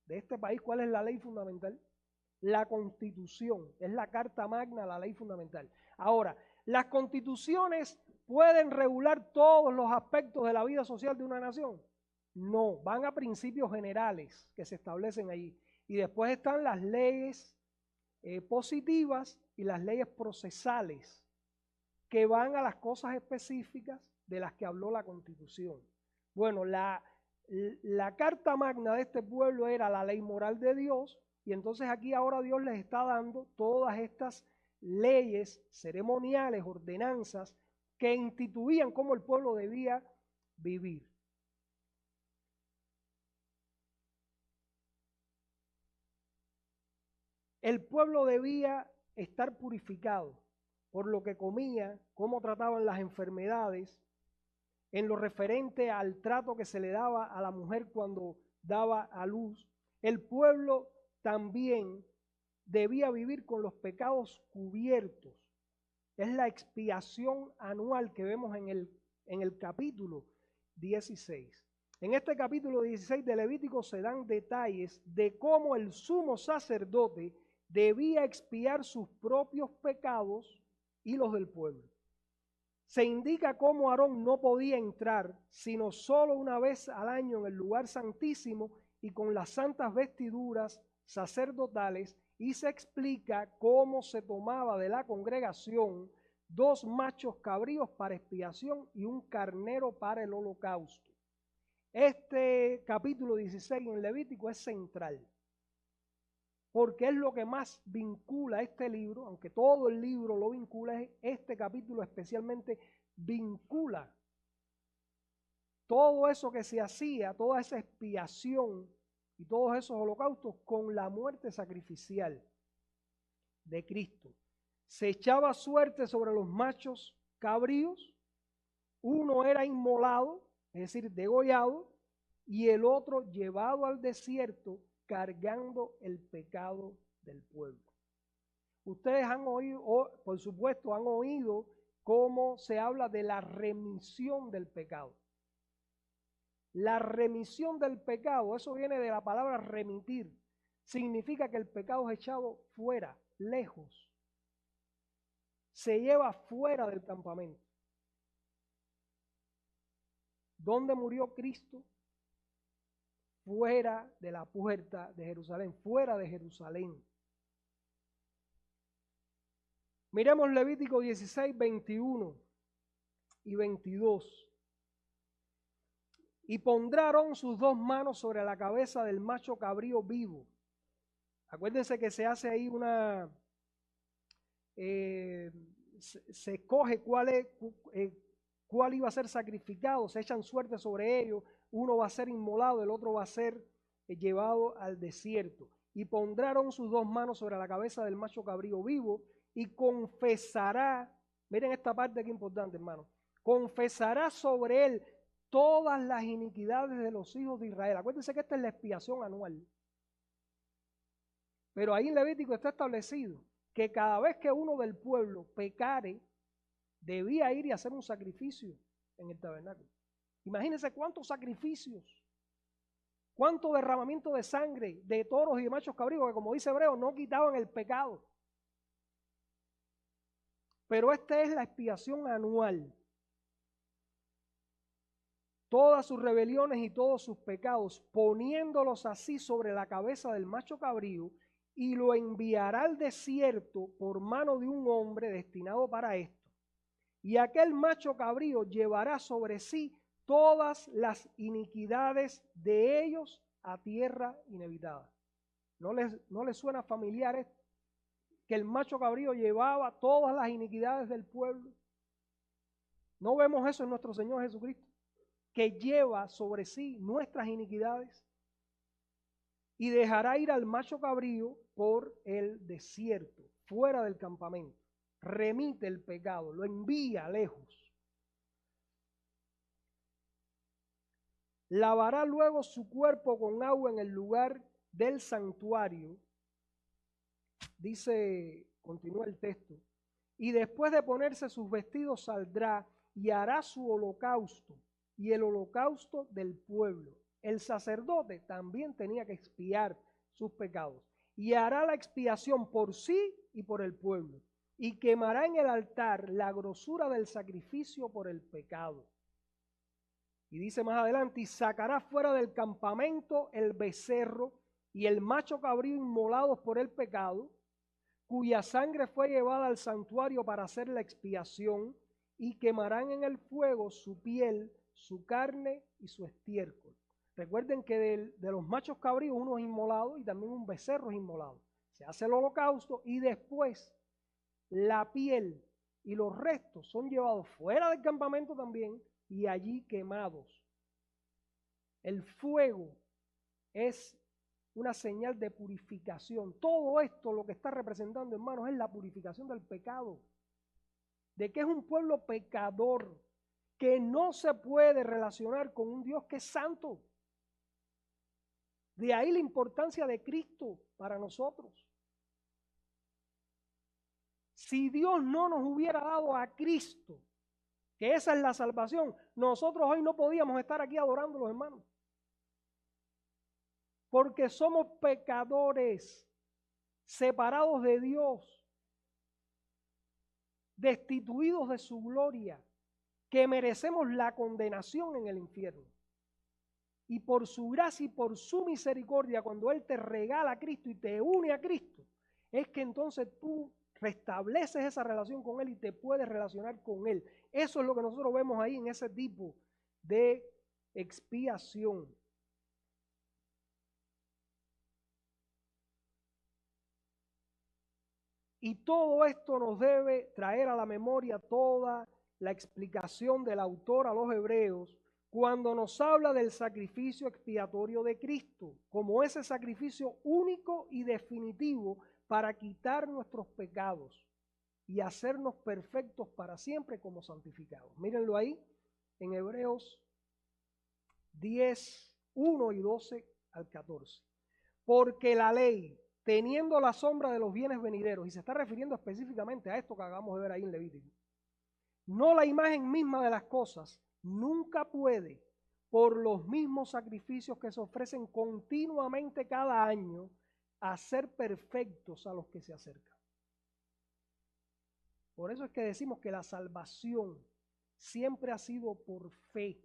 S1: de este país. ¿Cuál es la ley fundamental? La Constitución, es la Carta Magna, la ley fundamental. Ahora, las constituciones pueden regular todos los aspectos de la vida social de una nación. No, van a principios generales que se establecen allí. Y después están las leyes positivas y las leyes procesales que van a las cosas específicas de las que habló la Constitución. Bueno, la carta magna de este pueblo era la ley moral de Dios, y entonces aquí ahora Dios les está dando todas estas leyes ceremoniales, ordenanzas, que instituían cómo el pueblo debía vivir. El pueblo debía estar purificado por lo que comía, cómo trataban las enfermedades, en lo referente al trato que se le daba a la mujer cuando daba a luz. El pueblo también debía vivir con los pecados cubiertos. Es la expiación anual que vemos en el capítulo 16. En este capítulo 16 de Levítico se dan detalles de cómo el sumo sacerdote debía expiar sus propios pecados y los del pueblo. Se indica cómo Aarón no podía entrar sino solo una vez al año en el lugar santísimo y con las santas vestiduras sacerdotales, y se explica cómo se tomaba de la congregación 2 machos cabríos para expiación y un carnero para el holocausto. Este capítulo 16 en Levítico es central, porque es lo que más vincula este libro, aunque todo el libro lo vincula, este capítulo especialmente vincula todo eso que se hacía, toda esa expiación y todos esos holocaustos con la muerte sacrificial de Cristo. Se echaba suerte sobre los machos cabríos, uno era inmolado, es decir, degollado, y el otro llevado al desierto cargando el pecado del pueblo. Ustedes han oído, por supuesto, han oído cómo se habla de la remisión del pecado. La remisión del pecado, eso viene de la palabra remitir. Significa que el pecado es echado fuera, lejos. Se lleva fuera del campamento. ¿Dónde murió Cristo? Fuera de la puerta de Jerusalén, fuera de Jerusalén. Miremos Levítico 16, 21 y 22. Y pondrá Aarón sus 2 manos sobre la cabeza del macho cabrío vivo. Acuérdense que se hace ahí una... se escoge cuál iba a ser sacrificado, se echan suerte sobre ellos, uno va a ser inmolado, el otro va a ser llevado al desierto. Y pondrá Aarón sus 2 manos sobre la cabeza del macho cabrío vivo y confesará, miren esta parte que es importante, hermano, confesará sobre él todas las iniquidades de los hijos de Israel. Acuérdense que esta es la expiación anual. Pero ahí en Levítico está establecido que cada vez que uno del pueblo pecare, debía ir y hacer un sacrificio en el tabernáculo. Imagínense cuántos sacrificios, cuánto derramamiento de sangre de toros y de machos cabríos, que como dice Hebreo, no quitaban el pecado. Pero esta es la expiación anual. Todas sus rebeliones y todos sus pecados, poniéndolos así sobre la cabeza del macho cabrío, y lo enviará al desierto por mano de un hombre destinado para esto. Y aquel macho cabrío llevará sobre sí todas las iniquidades de ellos a tierra inhabitada. ¿No les suena familiar esto? Que el macho cabrío llevaba todas las iniquidades del pueblo. ¿No vemos eso en nuestro Señor Jesucristo? Que lleva sobre sí nuestras iniquidades y dejará ir al macho cabrío por el desierto, fuera del campamento. Remite el pecado, lo envía lejos. Lavará luego su cuerpo con agua en el lugar del santuario. Dice, continúa el texto, y después de ponerse sus vestidos saldrá y hará su holocausto y el holocausto del pueblo. El sacerdote también tenía que expiar sus pecados y hará la expiación por sí y por el pueblo, y quemará en el altar la grosura del sacrificio por el pecado. Y dice más adelante, y sacará fuera del campamento el becerro y el macho cabrío inmolados por el pecado, cuya sangre fue llevada al santuario para hacer la expiación, y quemarán en el fuego su piel, su carne y su estiércol. Recuerden que de los machos cabríos uno es inmolado y también un becerro es inmolado. Se hace el holocausto y después la piel y los restos son llevados fuera del campamento también y allí quemados. El fuego es una señal de purificación. Todo esto lo que está representando, hermanos, es la purificación del pecado. De que es un pueblo pecador, que no se puede relacionar con un Dios que es santo. De ahí la importancia de Cristo para nosotros. Si Dios no nos hubiera dado a Cristo, que esa es la salvación, nosotros hoy no podíamos estar aquí adorando a los hermanos. Porque somos pecadores, separados de Dios, destituidos de su gloria, que merecemos la condenación en el infierno. Y por su gracia y por su misericordia, cuando Él te regala a Cristo y te une a Cristo, es que entonces tú restableces esa relación con Él y te puedes relacionar con Él. Eso es lo que nosotros vemos ahí en ese tipo de expiación. Y todo esto nos debe traer a la memoria toda la explicación del autor a los hebreos cuando nos habla del sacrificio expiatorio de Cristo, como ese sacrificio único y definitivo para quitar nuestros pecados y hacernos perfectos para siempre como santificados. Mírenlo ahí en Hebreos 10, 1 y 12 al 14. Porque la ley, teniendo la sombra de los bienes venideros, y se está refiriendo específicamente a esto que acabamos de ver ahí en Levítico, no la imagen misma de las cosas, nunca puede, por los mismos sacrificios que se ofrecen continuamente cada año, hacer perfectos a los que se acercan. Por eso es que decimos que la salvación siempre ha sido por fe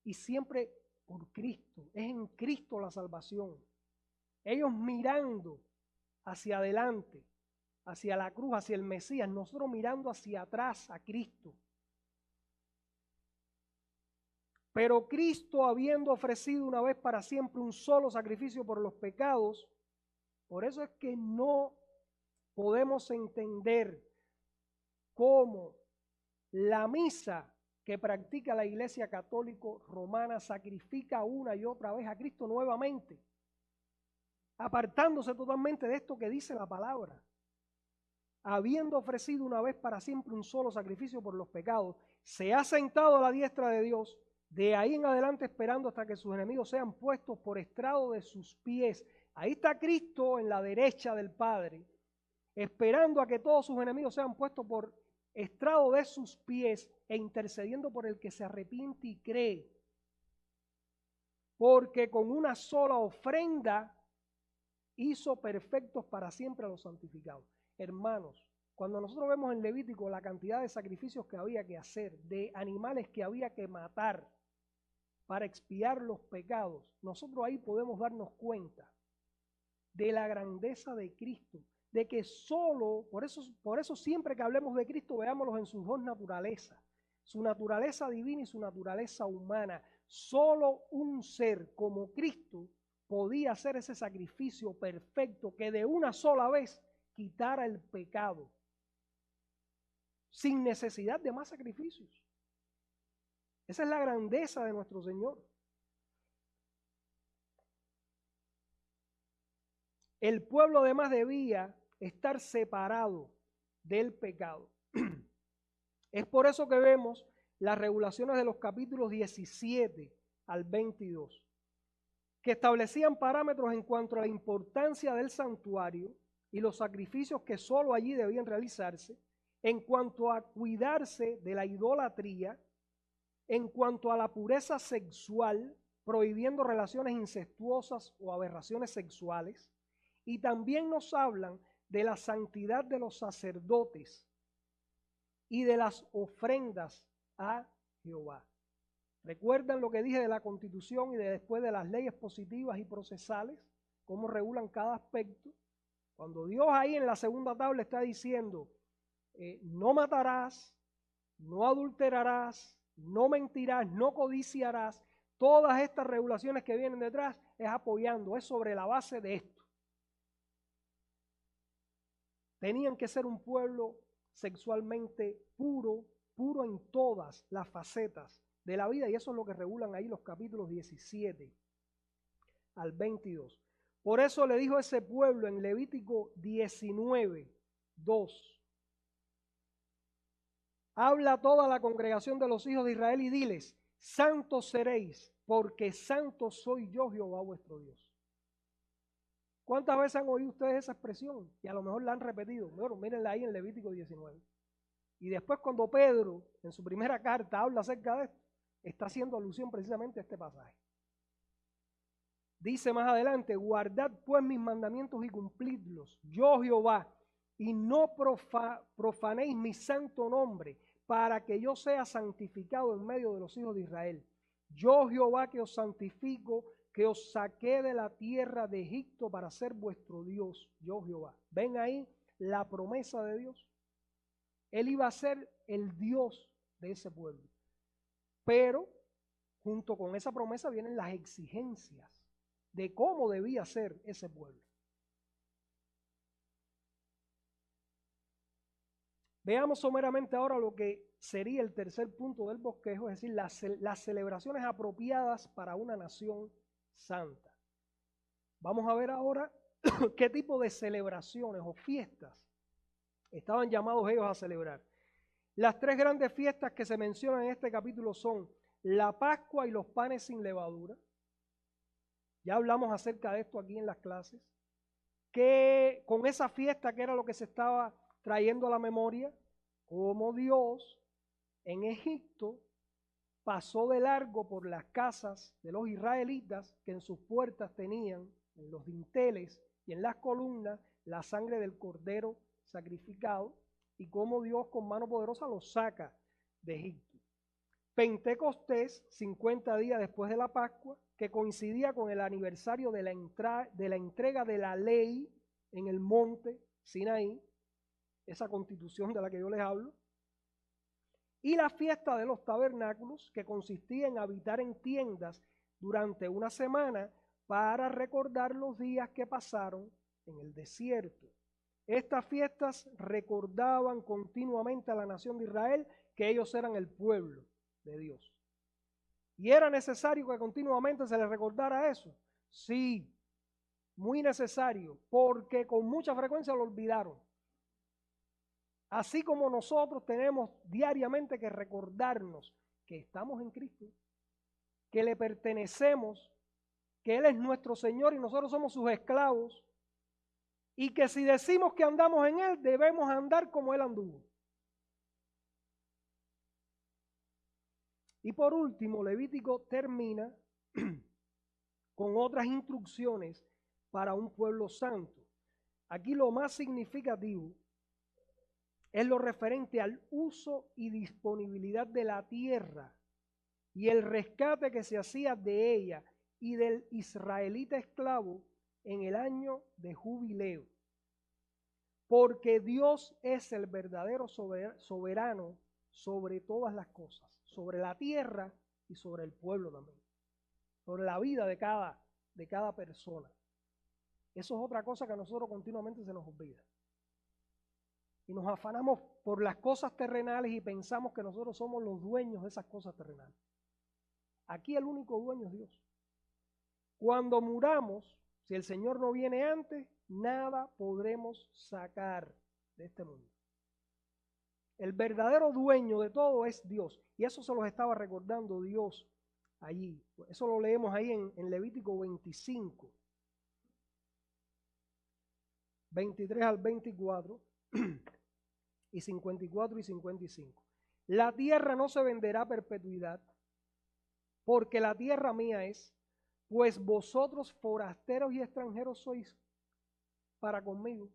S1: y siempre por Cristo. Es en Cristo la salvación. Ellos mirando hacia adelante, hacia la cruz, hacia el Mesías, nosotros mirando hacia atrás a Cristo. Pero Cristo, habiendo ofrecido una vez para siempre un solo sacrificio por los pecados, por eso es que no podemos entender cómo la misa que practica la Iglesia Católica Romana sacrifica una y otra vez a Cristo nuevamente, apartándose totalmente de esto que dice la palabra. Habiendo ofrecido una vez para siempre un solo sacrificio por los pecados, se ha sentado a la diestra de Dios, de ahí en adelante esperando hasta que sus enemigos sean puestos por estrado de sus pies. Ahí está Cristo en la derecha del Padre, esperando a que todos sus enemigos sean puestos por estrado de sus pies e intercediendo por el que se arrepiente y cree. Porque con una sola ofrenda hizo perfectos para siempre a los santificados. Hermanos, cuando nosotros vemos en Levítico la cantidad de sacrificios que había que hacer, de animales que había que matar para expiar los pecados, nosotros ahí podemos darnos cuenta de la grandeza de Cristo, de que solo, por eso siempre que hablemos de Cristo, veámoslos en sus dos naturalezas, su naturaleza divina y su naturaleza humana. Solo un ser como Cristo podía hacer ese sacrificio perfecto que de una sola vez quitara el pecado, sin necesidad de más sacrificios. Esa es la grandeza de nuestro Señor. El pueblo además debía estar separado del pecado. Es por eso que vemos las regulaciones de los capítulos 17 al 22, que establecían parámetros en cuanto a la importancia del santuario y los sacrificios que solo allí debían realizarse, en cuanto a cuidarse de la idolatría, en cuanto a la pureza sexual, prohibiendo relaciones incestuosas o aberraciones sexuales, y también nos hablan de la santidad de los sacerdotes y de las ofrendas a Jehová. ¿Recuerdan lo que dije de la Constitución y de después de las leyes positivas y procesales? Cómo regulan cada aspecto. Cuando Dios ahí en la segunda tabla está diciendo, no matarás, no adulterarás, no mentirás, no codiciarás, todas estas regulaciones que vienen detrás es apoyando, es sobre la base de esto. Tenían que ser un pueblo sexualmente puro, puro en todas las facetas de la vida, y eso es lo que regulan ahí los capítulos 17 al 22. Por eso le dijo a ese pueblo en Levítico 19, 2. Habla a toda la congregación de los hijos de Israel y diles, santos seréis, porque santo soy yo, Jehová vuestro Dios. ¿Cuántas veces han oído ustedes esa expresión? Y a lo mejor la han repetido. Bueno, mírenla ahí en Levítico 19. Y después cuando Pedro, en su primera carta, habla acerca de esto, está haciendo alusión precisamente a este pasaje. Dice más adelante, guardad pues mis mandamientos y cumplidlos, yo Jehová, y no profanéis mi santo nombre, para que yo sea santificado en medio de los hijos de Israel. Yo Jehová que os santifico, que os saqué de la tierra de Egipto para ser vuestro Dios, yo Jehová. ¿Ven ahí la promesa de Dios? Él iba a ser el Dios de ese pueblo. Pero junto con esa promesa vienen las exigencias de cómo debía ser ese pueblo. Veamos someramente ahora lo que sería el tercer punto del bosquejo, es decir, las celebraciones apropiadas para una nación santa. Vamos a ver ahora qué tipo de celebraciones o fiestas estaban llamados ellos a celebrar. Las tres grandes fiestas que se mencionan en este capítulo son la Pascua y los panes sin levadura. Ya hablamos acerca de esto aquí en las clases. Que con esa fiesta, que era lo que se estaba trayendo a la memoria, como Dios en Egipto pasó de largo por las casas de los israelitas, que en sus puertas tenían, en los dinteles y en las columnas, la sangre del cordero sacrificado, y cómo Dios con mano poderosa los saca de Egipto. Pentecostés, 50 días después de la Pascua, que coincidía con el aniversario de la entrega de la ley en el monte Sinaí, esa constitución de la que yo les hablo, y la fiesta de los tabernáculos, que consistía en habitar en tiendas durante una semana para recordar los días que pasaron en el desierto. Estas fiestas recordaban continuamente a la nación de Israel que ellos eran el pueblo de Dios. ¿Y era necesario que continuamente se les recordara eso? Sí, muy necesario, porque con mucha frecuencia lo olvidaron. Así como nosotros tenemos diariamente que recordarnos que estamos en Cristo, que le pertenecemos, que Él es nuestro Señor y nosotros somos sus esclavos, y que si decimos que andamos en Él, debemos andar como Él anduvo. Y por último, Levítico termina con otras instrucciones para un pueblo santo. Aquí lo más significativo es lo referente al uso y disponibilidad de la tierra y el rescate que se hacía de ella y del israelita esclavo en el año de jubileo. Porque Dios es el verdadero soberano sobre todas las cosas, sobre la tierra y sobre el pueblo también, sobre la vida de cada persona. Eso es otra cosa que a nosotros continuamente se nos olvida. Y nos afanamos por las cosas terrenales y pensamos que nosotros somos los dueños de esas cosas terrenales. Aquí el único dueño es Dios. Cuando muramos, si el Señor no viene antes, nada podremos sacar de este mundo. El verdadero dueño de todo es Dios. Y eso se los estaba recordando Dios allí. Eso lo leemos ahí en Levítico 25, 23 al 24 y 54 y 55. La tierra no se venderá a perpetuidad, porque la tierra mía es, pues vosotros forasteros y extranjeros sois para conmigo.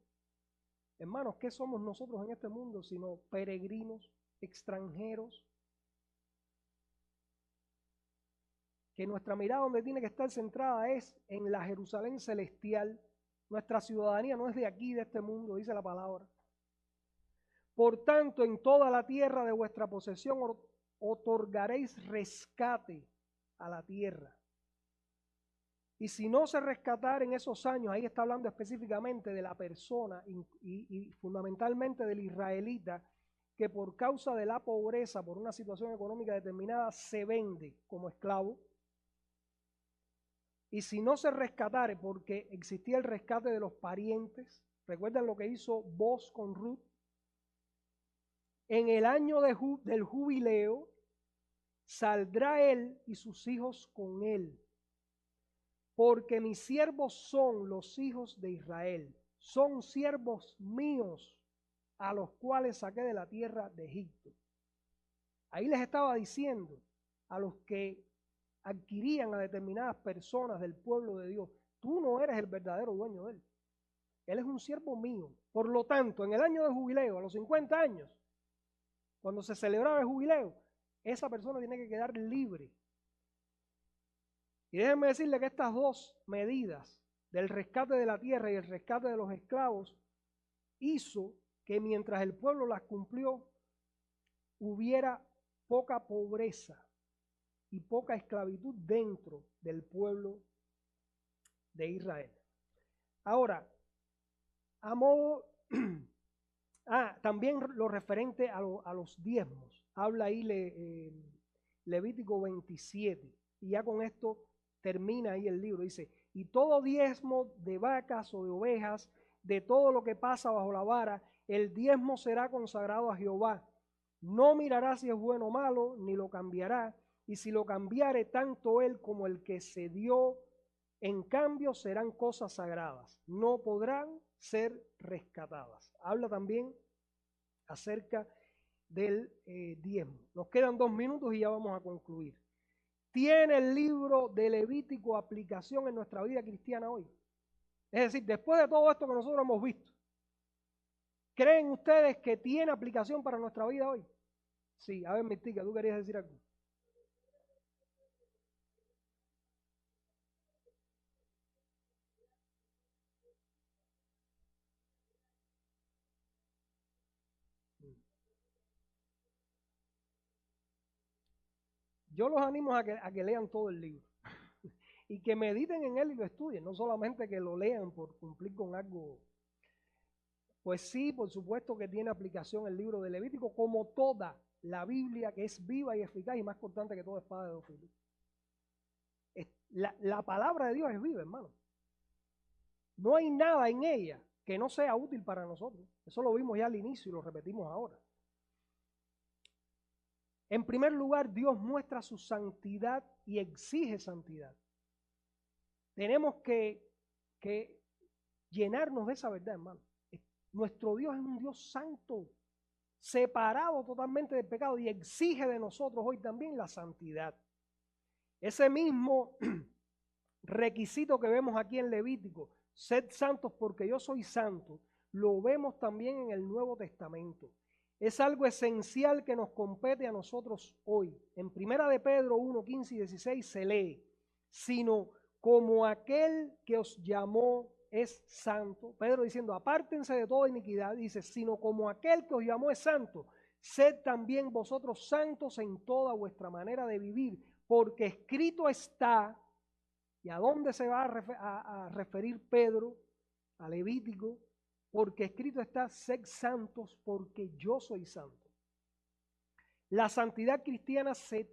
S1: Hermanos, ¿qué somos nosotros en este mundo sino peregrinos, extranjeros? Que nuestra mirada donde tiene que estar centrada es en la Jerusalén celestial, Nuestra ciudadanía no es de aquí, de este mundo, dice la palabra. Por tanto, en toda la tierra de vuestra posesión otorgaréis rescate a la tierra. Y si no se rescatara en esos años, ahí está hablando específicamente de la persona y fundamentalmente del israelita, que por causa de la pobreza, por una situación económica determinada, se vende como esclavo. Y si no se rescatare, porque existía el rescate de los parientes, recuerdan lo que hizo Boaz con Ruth, en el año del jubileo, saldrá él y sus hijos con él, porque mis siervos son los hijos de Israel, son siervos míos, a los cuales saqué de la tierra de Egipto. Ahí les estaba diciendo a los que adquirían a determinadas personas del pueblo de Dios, tú no eres el verdadero dueño de él. Él es un siervo mío. Por lo tanto, en el año de jubileo, a los 50 años, cuando se celebraba el jubileo, esa persona tiene que quedar libre. Y déjenme decirle que estas dos medidas, del rescate de la tierra y el rescate de los esclavos, hizo que mientras el pueblo las cumplió, hubiera poca pobreza y poca esclavitud dentro del pueblo de Israel. Ahora, a modo, también lo referente a los diezmos, habla ahí Levítico 27, y ya con esto termina ahí el libro, dice, y todo diezmo de vacas o de ovejas, de todo lo que pasa bajo la vara, el diezmo será consagrado a Jehová. No mirará si es bueno o malo, ni lo cambiará, y si lo cambiare, tanto él como el que se dio en cambio serán cosas sagradas, no podrán ser rescatadas. Habla también acerca del diezmo. Nos quedan 2 minutos y ya vamos a concluir. ¿Tiene el libro de Levítico aplicación en nuestra vida cristiana hoy? Es decir, después de todo esto que nosotros hemos visto, ¿creen ustedes que tiene aplicación para nuestra vida hoy? Sí, a ver, Mirtica, tú querías decir algo. Yo los animo a que lean todo el libro y que mediten en él y lo estudien, no solamente que lo lean por cumplir con algo. Pues sí, por supuesto que tiene aplicación el libro de Levítico, como toda la Biblia, que es viva y eficaz y más cortante que toda espada de dos filos. La palabra de Dios es viva, hermano. No hay nada en ella que no sea útil para nosotros. Eso lo vimos ya al inicio y lo repetimos ahora. En primer lugar, Dios muestra su santidad y exige santidad. Tenemos que llenarnos de esa verdad, hermano. Nuestro Dios es un Dios santo, separado totalmente del pecado y exige de nosotros hoy también la santidad. Ese mismo requisito que vemos aquí en Levítico, sed santos porque yo soy santo, lo vemos también en el Nuevo Testamento. Es algo esencial que nos compete a nosotros hoy. En 1 de Pedro 1, 15 y 16 se lee, sino como aquel que os llamó es santo. Pedro diciendo, apártense de toda iniquidad, dice, sino como aquel que os llamó es santo, sed también vosotros santos en toda vuestra manera de vivir, porque escrito está. ¿Y a dónde se va a referir Pedro? A Levítico. Porque escrito está, sed santos porque yo soy santo. La santidad cristiana se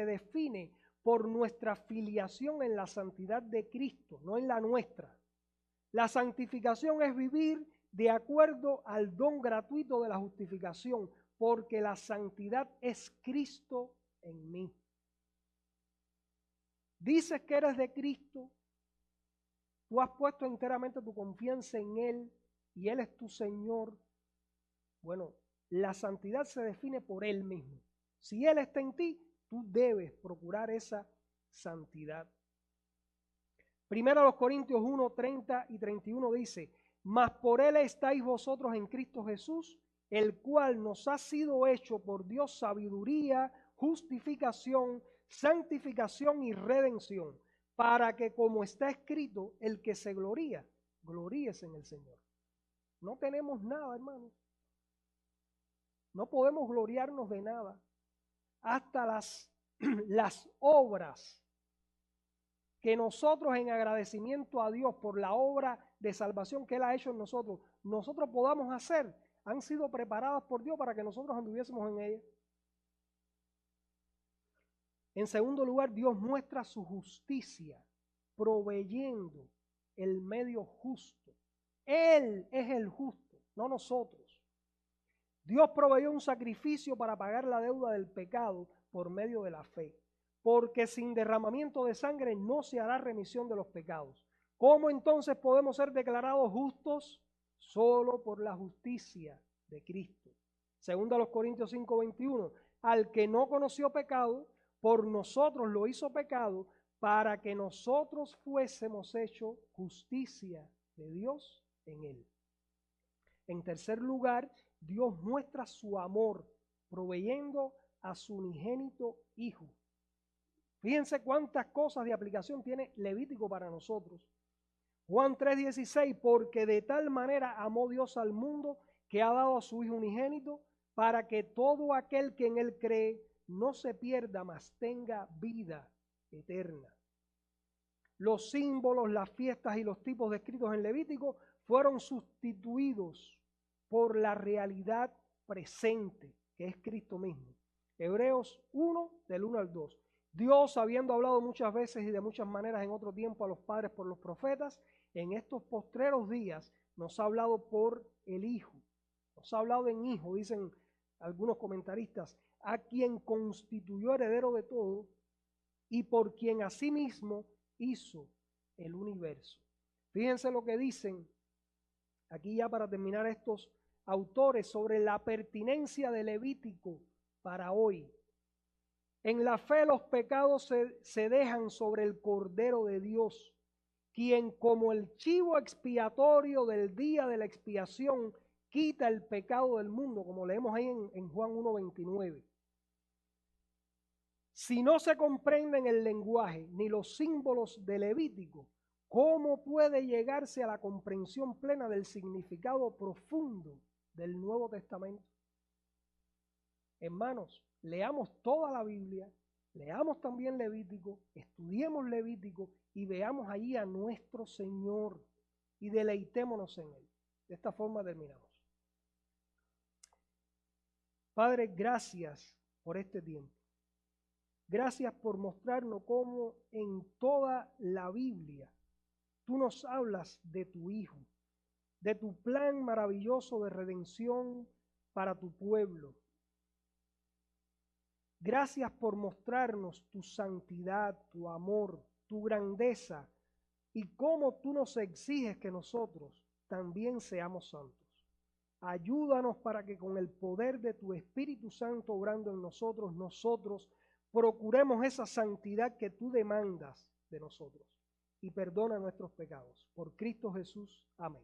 S1: define por nuestra filiación en la santidad de Cristo, no en la nuestra. La santificación es vivir de acuerdo al don gratuito de la justificación, porque la santidad es Cristo en mí. Dices que eres de Cristo, tú has puesto enteramente tu confianza en Él y Él es tu Señor. Bueno, la santidad se define por Él mismo. Si Él está en ti, tú debes procurar esa santidad. Primero a los Corintios 1, 30 y 31 dice, mas por Él estáis vosotros en Cristo Jesús, el cual nos ha sido hecho por Dios sabiduría, justificación, santificación y redención, para que como está escrito, el que se gloría, gloríese en el Señor. No tenemos nada, hermanos. No podemos gloriarnos de nada. Hasta las obras que nosotros en agradecimiento a Dios por la obra de salvación que Él ha hecho en nosotros podamos hacer, han sido preparadas por Dios para que nosotros anduviésemos en ellas. En segundo lugar, Dios muestra su justicia, proveyendo el medio justo. Él es el justo, no nosotros. Dios proveyó un sacrificio para pagar la deuda del pecado por medio de la fe, porque sin derramamiento de sangre no se hará remisión de los pecados. ¿Cómo entonces podemos ser declarados justos? Solo por la justicia de Cristo. Según a los Corintios 5:21, al que no conoció pecado, por nosotros lo hizo pecado, para que nosotros fuésemos hechos justicia de Dios en él. En tercer lugar, Dios muestra su amor, proveyendo a su unigénito Hijo. Fíjense cuántas cosas de aplicación tiene Levítico para nosotros. Juan 3:16, porque de tal manera amó Dios al mundo que ha dado a su Hijo unigénito, para que todo aquel que en él cree no se pierda, mas tenga vida eterna. Los símbolos, las fiestas y los tipos descritos en Levítico fueron sustituidos por la realidad presente, que es Cristo mismo. Hebreos 1, del 1 al 2. Dios, habiendo hablado muchas veces y de muchas maneras en otro tiempo a los padres por los profetas, en estos postreros días nos ha hablado por el Hijo. Nos ha hablado en Hijo, dicen algunos comentaristas, a quien constituyó heredero de todo y por quien asimismo hizo el universo. Fíjense lo que dicen aquí ya para terminar estos autores sobre la pertinencia de Levítico para hoy. En la fe los pecados se dejan sobre el Cordero de Dios, quien como el chivo expiatorio del día de la expiación quita el pecado del mundo, como leemos ahí en Juan 1:29. Si no se comprenden el lenguaje ni los símbolos de Levítico, ¿cómo puede llegarse a la comprensión plena del significado profundo del Nuevo Testamento? Hermanos, leamos toda la Biblia, leamos también Levítico, estudiemos Levítico y veamos allí a nuestro Señor y deleitémonos en Él. De esta forma terminamos. Padre, gracias por este tiempo. Gracias por mostrarnos cómo en toda la Biblia tú nos hablas de tu Hijo, de tu plan maravilloso de redención para tu pueblo. Gracias por mostrarnos tu santidad, tu amor, tu grandeza y cómo tú nos exiges que nosotros también seamos santos. Ayúdanos para que con el poder de tu Espíritu Santo obrando en nosotros, nosotros procuremos esa santidad que tú demandas de nosotros y perdona nuestros pecados. Por Cristo Jesús. Amén.